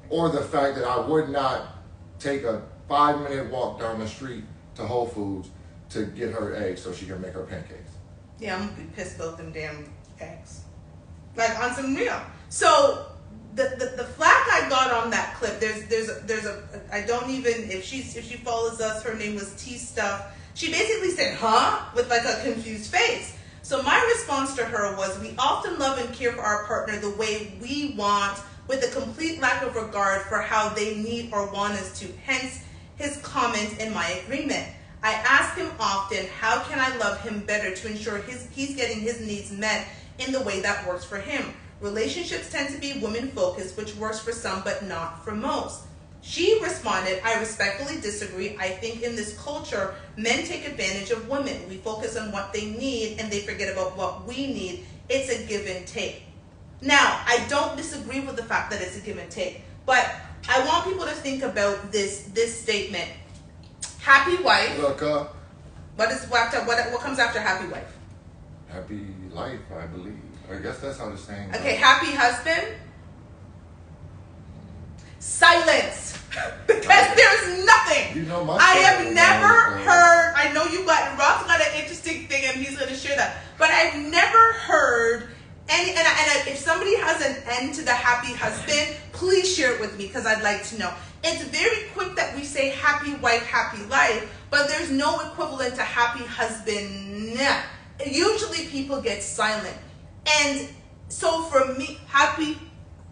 or the fact that I would not take a 5-minute walk down the street to Whole Foods to get her eggs so she can make her pancakes? Yeah, I'm gonna be pissed about them damn eggs. Like, on some real. So the flack I got on that clip, there's a I don't even, if she follows us, her name was T Stuff. She basically said, huh? With like a confused face. So my response to her was, we often love and care for our partner the way we want, with a complete lack of regard for how they need or want us to. Hence his comment in my agreement. I ask him often, how can I love him better to ensure he's getting his needs met in the way that works for him? Relationships tend to be women-focused, which works for some but not for most. She responded, I respectfully disagree. I think in this culture, men take advantage of women. We focus on what they need and they forget about what we need. It's a give and take. Now, I don't disagree with the fact that it's a give and take, but I want people to think about this statement. Happy wife. Look, what comes after happy wife? happy life, I believe. I guess that's how the saying goes. Okay, happy husband. Silence. Because there's nothing. You know, I have never heard, I know you got, Rob's got an interesting thing and he's going to share that, but I've never heard any, and if somebody has an end to the happy husband, please share it with me because I'd like to know. It's very quick that we say happy wife, happy life, but there's no equivalent to happy husband. Usually people get silent. And so for me, happy,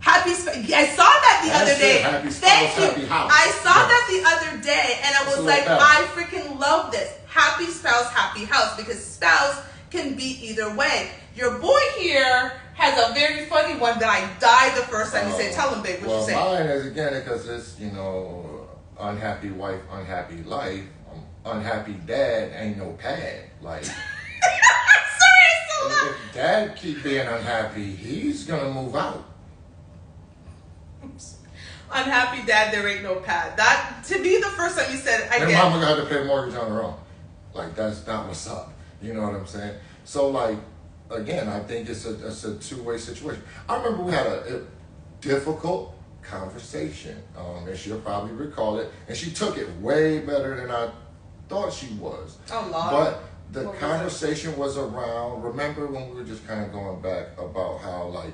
I saw that the other day. Happy spouse, Thank you. happy house. I saw that the other day, and I was like, I freaking love this. Happy spouse, happy house, because spouse can be either way. Your boy here has a very funny one that I died the first time you said. Tell him, babe, what you say. Well, mine is, again, because it's, unhappy wife, unhappy life. Unhappy dad ain't no pad. Like, if dad keep being unhappy, he's gonna move out. unhappy dad, there ain't no pad. That, to be the first time you said it, I And get mama got to pay mortgage on her own. Like, that's not what's up. You know what I'm saying? So, like, again, I think it's a two-way situation. I remember we had a difficult conversation, and she'll probably recall it, and she took it way better than I thought she was. Oh, Lord. But the conversation was around, remember when we were just kind of going back about how, like,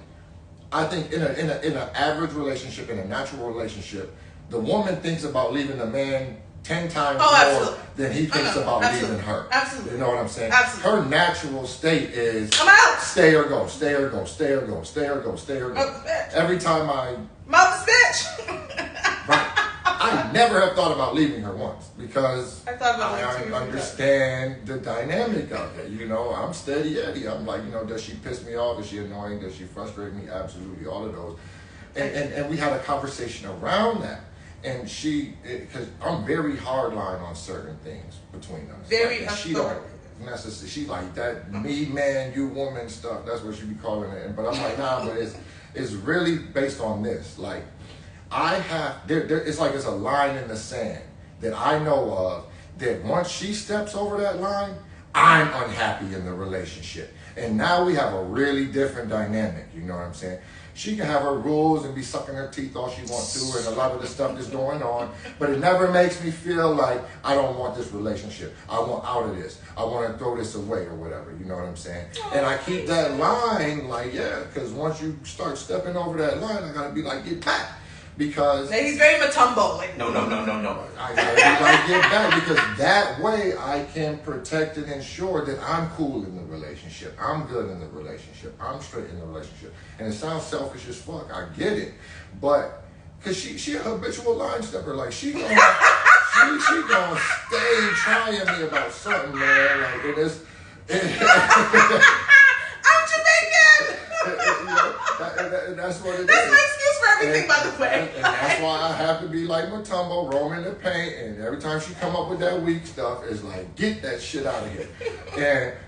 I think in an average relationship, in a natural relationship, the woman thinks about leaving the man 10 times more than he thinks about leaving her. Absolutely. You know what I'm saying? Absolutely. Her natural state is I'm out. Stay or go, stay or go, stay or go, stay or go, stay or go. Every time Mouth bitch. right. I never have thought about leaving her once because I thought about I understand the dynamic of it. You know, I'm steady Eddie. I'm like, you know, does she piss me off? Is she annoying? Does she frustrate me? Absolutely, all of those. And we had a conversation around that. And because I'm very hardline on certain things between us. Very like, she don't necessarily. She like that me man, you woman stuff. That's what she be calling it. But I'm like, nah. But it's really based on this. Like, I have it's like there's a line in the sand that I know of that once she steps over that line, I'm unhappy in the relationship. And now we have a really different dynamic. You know what I'm saying? She can have her rules and be sucking her teeth all she wants to and a lot of the stuff that's going on, but it never makes me feel like I don't want this relationship. I want out of this. I want to throw this away or whatever. You know what I'm saying? And I keep that line like, yeah, because once you start stepping over that line, I got to be like, get back. Because now he's very Matumbo, like no. I gotta be like, get back, because that way I can protect and ensure that I'm cool in the relationship, I'm good in the relationship, I'm straight in the relationship. And it sounds selfish as fuck, I get it, but because she a habitual line stepper, like she gonna stay trying me about something, man. Like it is. I'm Jamaican. That's what it is. That's my excuse for everything, by the way. And that's why I have to be like Matumbo, roaming the paint, and every time she come up with that weak stuff, it's like, get that shit out of here.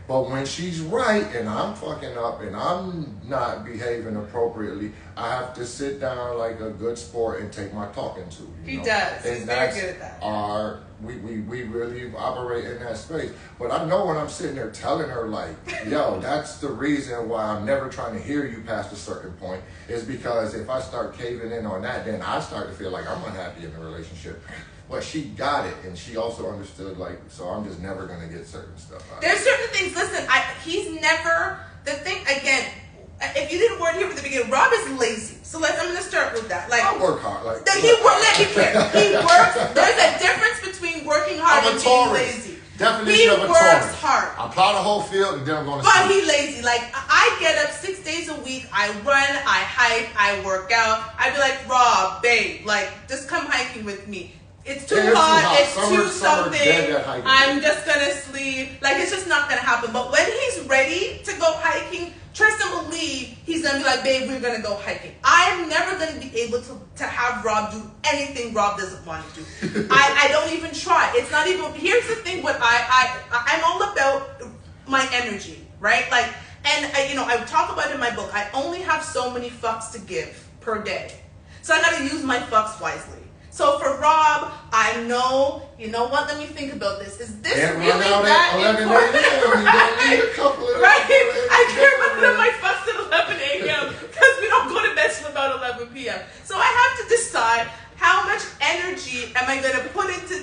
But when she's right, and I'm fucking up, and I'm not behaving appropriately, I have to sit down like a good sport and take my talking to. He does. And he's very good at that. We really operate in that space. But I know when I'm sitting there telling her, like, yo, that's the reason why I'm never trying to hear you past a certain point, is because if I start caving in on that, then I start to feel like I'm unhappy in the relationship. But she got it, and she also understood, like, so I'm just never going to get certain stuff out of it. There's certain things, listen, he's never, the thing, again, if you didn't weren't here from the beginning, Rob is lazy. So I'm going to start with that. Like, I work hard. Like, let me clear. He works. There's a difference between working hard and being lazy. Definition of a works Taurus. hard. I plow the whole field and then I'm going to But sleep. he lazy. Like, I get up 6 days a week. I run, I hike, I work out. I'd be like, Rob, babe, like, just come hiking with me. It's too hot. It's too something. I'm just going to sleep. Like, it's just not going to happen. But when he's ready to go hiking, trust and believe he's going to be like, babe, we're going to go hiking. I'm never going to be able to have Rob do anything Rob doesn't want to do. I don't even try. It's not even, here's the thing, I'm all about my energy, right? Like, and I talk about it in my book, I only have so many fucks to give per day. So I got to use my fucks wisely. So for Rob, I know, you know what, let me think about this. Is this really that important? Right? I can't run out my fucks at 11 a.m. because we don't go to bed till about 11 p.m. So I have to decide how much energy am I going to put into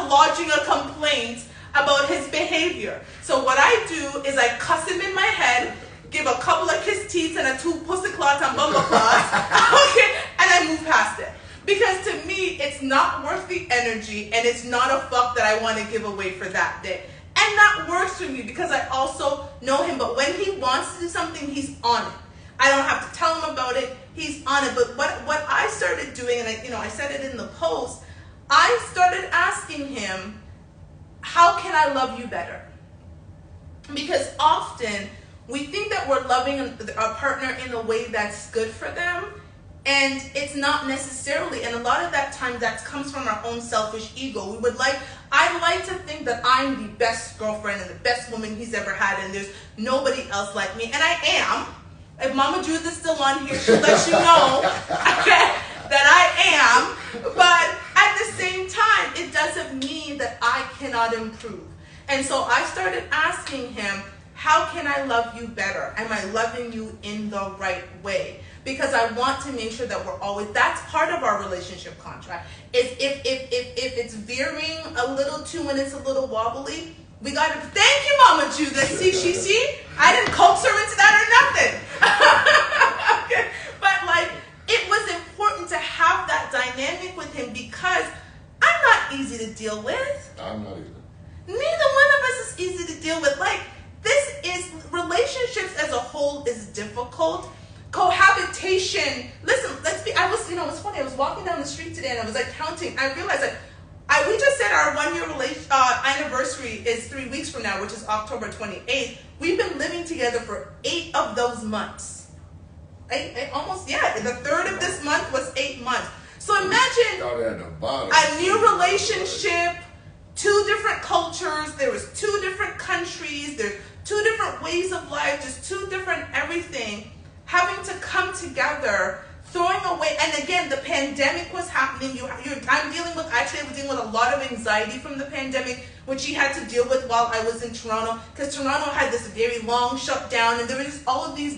lodging a complaint about his behavior. So what I do is I cuss him in my head, give a couple of kiss teeth and a 2 pussy clots and bumble clots, okay, and I move past it. Because to me, it's not worth the energy, and it's not a fuck that I want to give away for that day. And that works for me because I also know him. But when he wants to do something, he's on it. I don't have to tell him about it. He's on it. But what I started doing, and I said it in the post, I started asking him, how can I love you better? Because often we think that we're loving our partner in a way that's good for them. And it's not necessarily, and a lot of that time that comes from our own selfish ego. I'd like to think that I'm the best girlfriend and the best woman he's ever had, and there's nobody else like me. And I am. If Mama Judith is still on here, she'll let you know. Okay? that I am. But at the same time, it doesn't mean that I cannot improve. And so I started asking him, how can I love you better? Am I loving you in the right way? Because I want to make sure that we're always, that's part of our relationship contract. Is if it's veering a little too and it's a little wobbly, we got to, thank you, Mama Judith. See, I didn't coax her into that or nothing. Okay. But like, it was important to have that dynamic with him because I'm not easy to deal with. I'm not either. Neither one of us is easy to deal with. Like, this is, relationships as a whole is difficult. Cohabitation, listen, it's funny, I was walking down the street today and I was like counting. I realized that we just said our 1 year anniversary is 3 weeks from now, which is October 28th. We've been living together for 8 of those months. The third of this month was 8 months. So imagine a new relationship, 2 different cultures, there was 2 different countries, there's 2 different ways of life, just 2 different everything, having to come together, throwing away, and again, the pandemic was happening. I was dealing with a lot of anxiety from the pandemic, which he had to deal with while I was in Toronto, because Toronto had this very long shutdown, and there was just all of these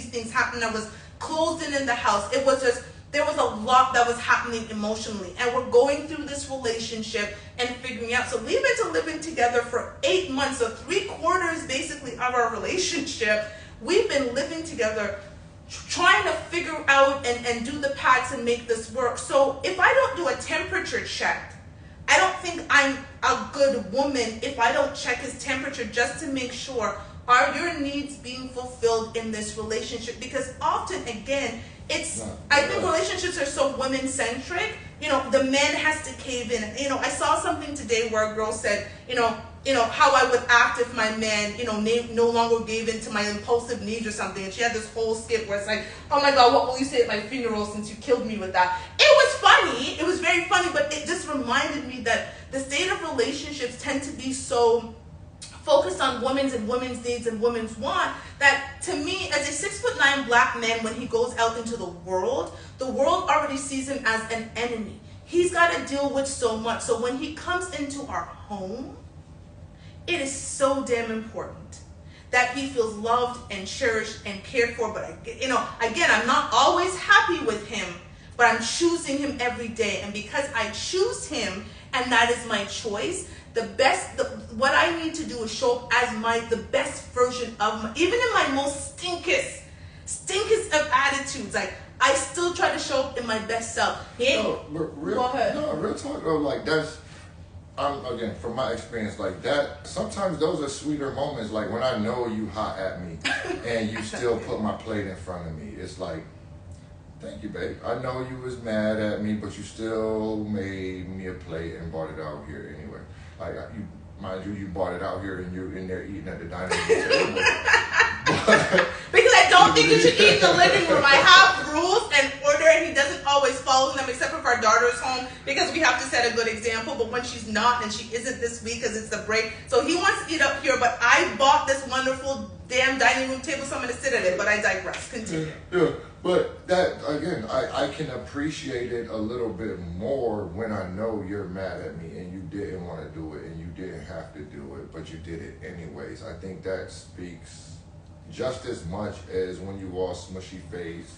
things happening. I was closed in the house. It was just, there was a lot that was happening emotionally, and we're going through this relationship and figuring out. So we've been living together for 8 months, so 3/4 basically of our relationship. We've been living together, trying to figure out and do the paths and make this work. So if I don't do a temperature check, I don't think I'm a good woman if I don't check his temperature just to make sure, are your needs being fulfilled in this relationship? Because often, again, I think relationships are so women-centric. The man has to cave in. I saw something today where a girl said, how I would act if my man, no longer gave in to my impulsive needs or something. And she had this whole skit where it's like, oh my God, what will you say at my funeral since you killed me with that? It was funny. It was very funny, but it just reminded me that the state of relationships tend to be so focused on women's needs and women's want, that to me, as a 6'9" black man, when he goes out into the world already sees him as an enemy. He's got to deal with so much. So when he comes into our home, it is so damn important that he feels loved and cherished and cared for. But again, I'm not always happy with him, but I'm choosing him every day. And because I choose him, and that is my choice, what I need to do is show up as the best version of even in my most stinkest of attitudes. Like, I still try to show up in my best self. Real talk though, like that's, again, from my experience, like that, sometimes those are sweeter moments, like when I know you hot at me and you still put my plate in front of me. It's like, thank you, babe. I know you was mad at me, but you still made me a plate and brought it out here anyway. Like, you brought it out here and you're in there eating at the dining room table. Because I don't think you should eat in the living room. I have rules and order, and he doesn't always follow them, except for if our daughter's home, because we have to set a good example. But when she's not, and she isn't this week because it's the break, so he wants to eat up here, but I bought this wonderful damn dining room table, so I'm going to sit at it, but I digress. Continue. Yeah, but that, again, I can appreciate it a little bit more when I know you're mad at me and you didn't want to do it and you didn't have to do it, but you did it anyways. I think that speaks just as much as when you all smushy face,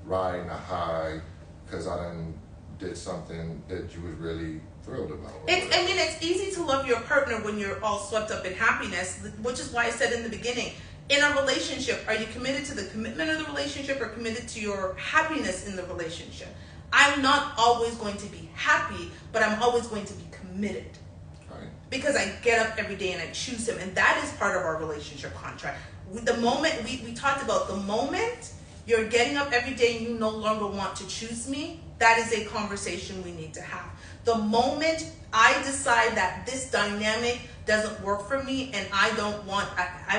riding a high because I done did something that you was really thrilled about. It's easy to love your partner when you're all swept up in happiness, which is why I said in the beginning, in a relationship, are you committed to the commitment of the relationship or committed to your happiness in the relationship? I'm not always going to be happy, but I'm always going to be committed. Right. Because I get up every day and I choose him, and that is part of our relationship contract. The moment, we talked about the moment you're getting up every day and you no longer want to choose me, that is a conversation we need to have. The moment I decide that this dynamic doesn't work for me and I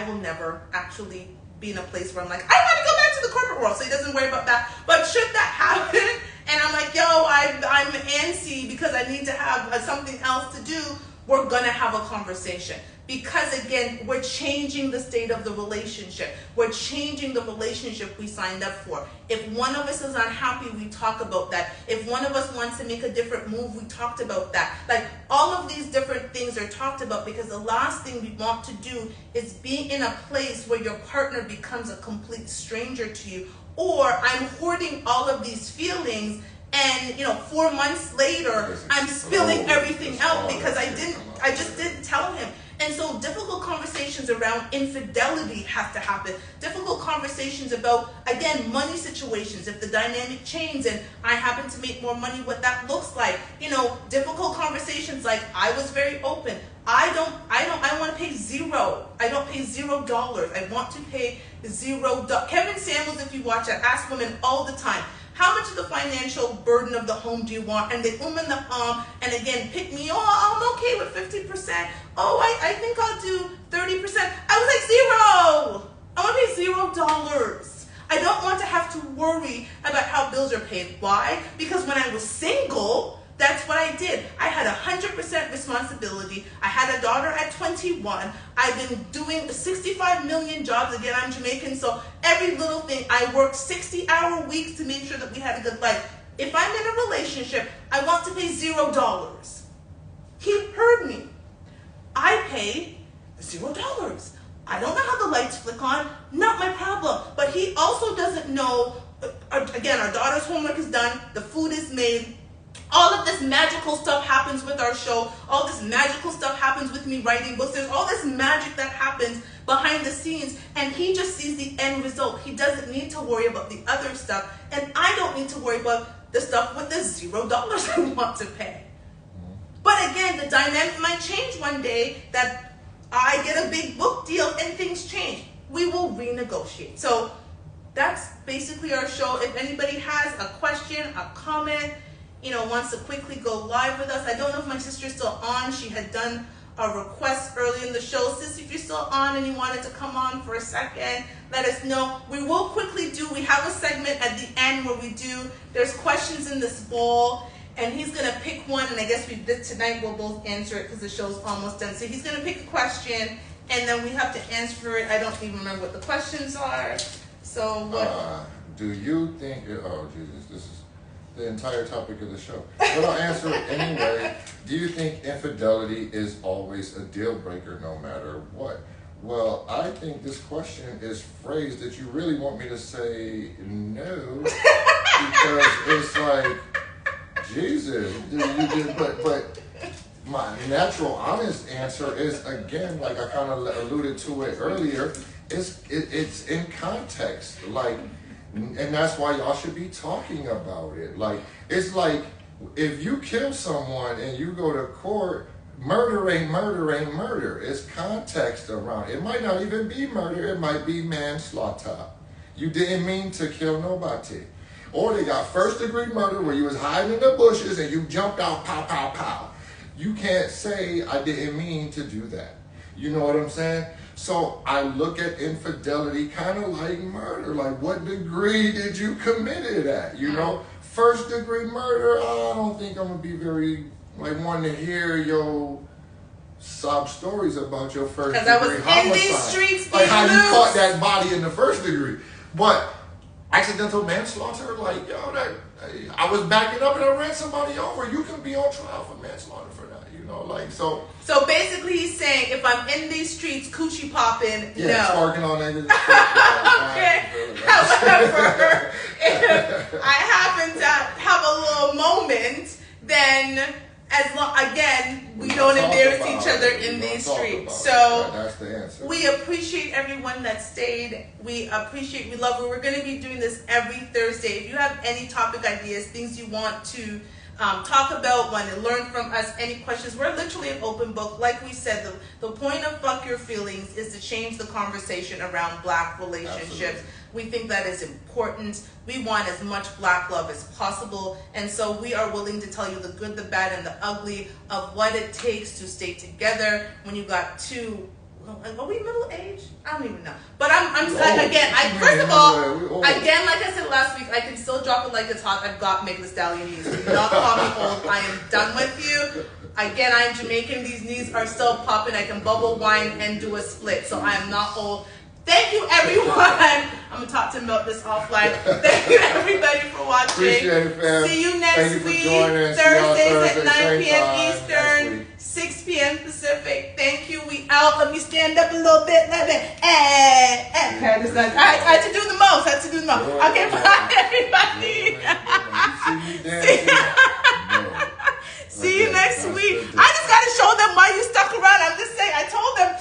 will never actually be in a place where I'm like, I want to go back to the corporate world, so he doesn't worry about that. But should that happen and I'm like, I'm antsy because I need to have something else to do, we're gonna have a conversation. Because again, we're changing the state of the relationship. We're changing the relationship we signed up for. If one of us is unhappy, we talk about that. If one of us wants to make a different move, we talked about that. Like, all of these different things are talked about, because the last thing we want to do is be in a place where your partner becomes a complete stranger to you. Or I'm hoarding all of these feelings, and 4 months later, I'm spilling everything out because I just didn't tell him. And so difficult conversations around infidelity have to happen. Difficult conversations about, again, money situations. If the dynamic changes and I happen to make more money, what that looks like. Difficult conversations like, I was very open. I want to pay zero. I don't pay $0. I want to pay $0. Kevin Samuels, if you watch it, asks women all the time, how much of the financial burden of the home do you want? And they and the and again, pick me. Oh, I'm okay with 50%. Oh, I think I'll do 30%. I was like, zero. I want to pay $0. I don't want to have to worry about how bills are paid. Why? Because when I was single, that's what I did. I had 100% responsibility. I had a daughter at 21. I've been doing 65 million jobs. Again, I'm Jamaican, so every little thing, I worked 60-hour weeks to make sure that we had a good life. If I'm in a relationship, I want to pay $0. He heard me. I pay $0. I don't know how the lights flick on. Not my problem. But he also doesn't know, again, our daughter's homework is done. The food is made. All of this magical stuff happens with our show. All this magical stuff happens with me writing books. There's all this magic that happens behind the scenes, and he just sees the end result. He doesn't need to worry about the other stuff, and I don't need to worry about the stuff with the $0 I want to pay. But again, the dynamic might change one day, that I get a big book deal and things change. We will renegotiate. So that's basically our show. If anybody has a question, a comment, wants to quickly go live with us. I don't know if my sister's still on. She had done a request early in the show. Sis, if you're still on and you wanted to come on for a second, let us know. We will quickly we have a segment at the end where there's questions in this bowl, and he's going to pick one, and I guess tonight we'll both answer it because the show's almost done. So he's going to pick a question, and then we have to answer it. I don't even remember what the questions are. So what? Do you think, oh Jesus, this is the entire topic of the show. But I'll answer it anyway. Do you think infidelity is always a deal breaker no matter what? Well, I think this question is phrased that you really want me to say no, because it's like, Jesus, but my natural honest answer is, again, like I kind of alluded to it earlier, it's in context, like, and that's why y'all should be talking about it. Like, it's like, if you kill someone and you go to court, murder ain't murder. It's context around it. It might not even be murder. It might be manslaughter. You didn't mean to kill nobody. Or they got first-degree murder where you was hiding in the bushes and you jumped out, pow, pow, pow. You can't say, I didn't mean to do that. You know what I'm saying? So I look at infidelity kind of like murder. Like, what degree did you commit it at? First degree murder, I don't think I'm going to be very, wanting to hear your sob stories about your first degree homicide. Because I was in these streets, like how you caught that body in the first degree. But accidental manslaughter, I was backing up and I ran somebody over. You can be on trial for manslaughter for that. So basically he's saying, if I'm in these streets coochie popping, no. Sparking on niggas. Okay. However, if I happen to have a little moment, then again, we don't embarrass each other in these streets. So that's the answer. We appreciate everyone that stayed. We love it. We're going to be doing this every Thursday. If you have any topic ideas, things you want to talk about, want to learn from us, any questions, we're literally an open book. Like we said, the point of Fuck Your Feelings is to change the conversation around Black relationships. Absolutely. We think that is important. We want as much Black love as possible. And so we are willing to tell you the good, the bad, and the ugly of what it takes to stay together when you got two. Are we middle age? I don't even know. But I'm again, first of all, again, like I said last week, I can still drop it like it's hot. I've got Meg Thee Stallion knees. Do not call me old. I am done with you. Again, I'm Jamaican. These knees are still popping. I can bubble wine and do a split. So I am not old. Thank you, everyone. I'm going to talk to him about this offline. Thank you, everybody, for watching. Appreciate it, fam. See you next week. Thursdays at 9 p.m. Eastern, 6 p.m. Pacific. Thank you. We out. Let me stand up a little bit. Let me. I had to do the most. Okay, bye, everybody. See you next week. I just got to show them why you stuck around. I'm just saying. I told them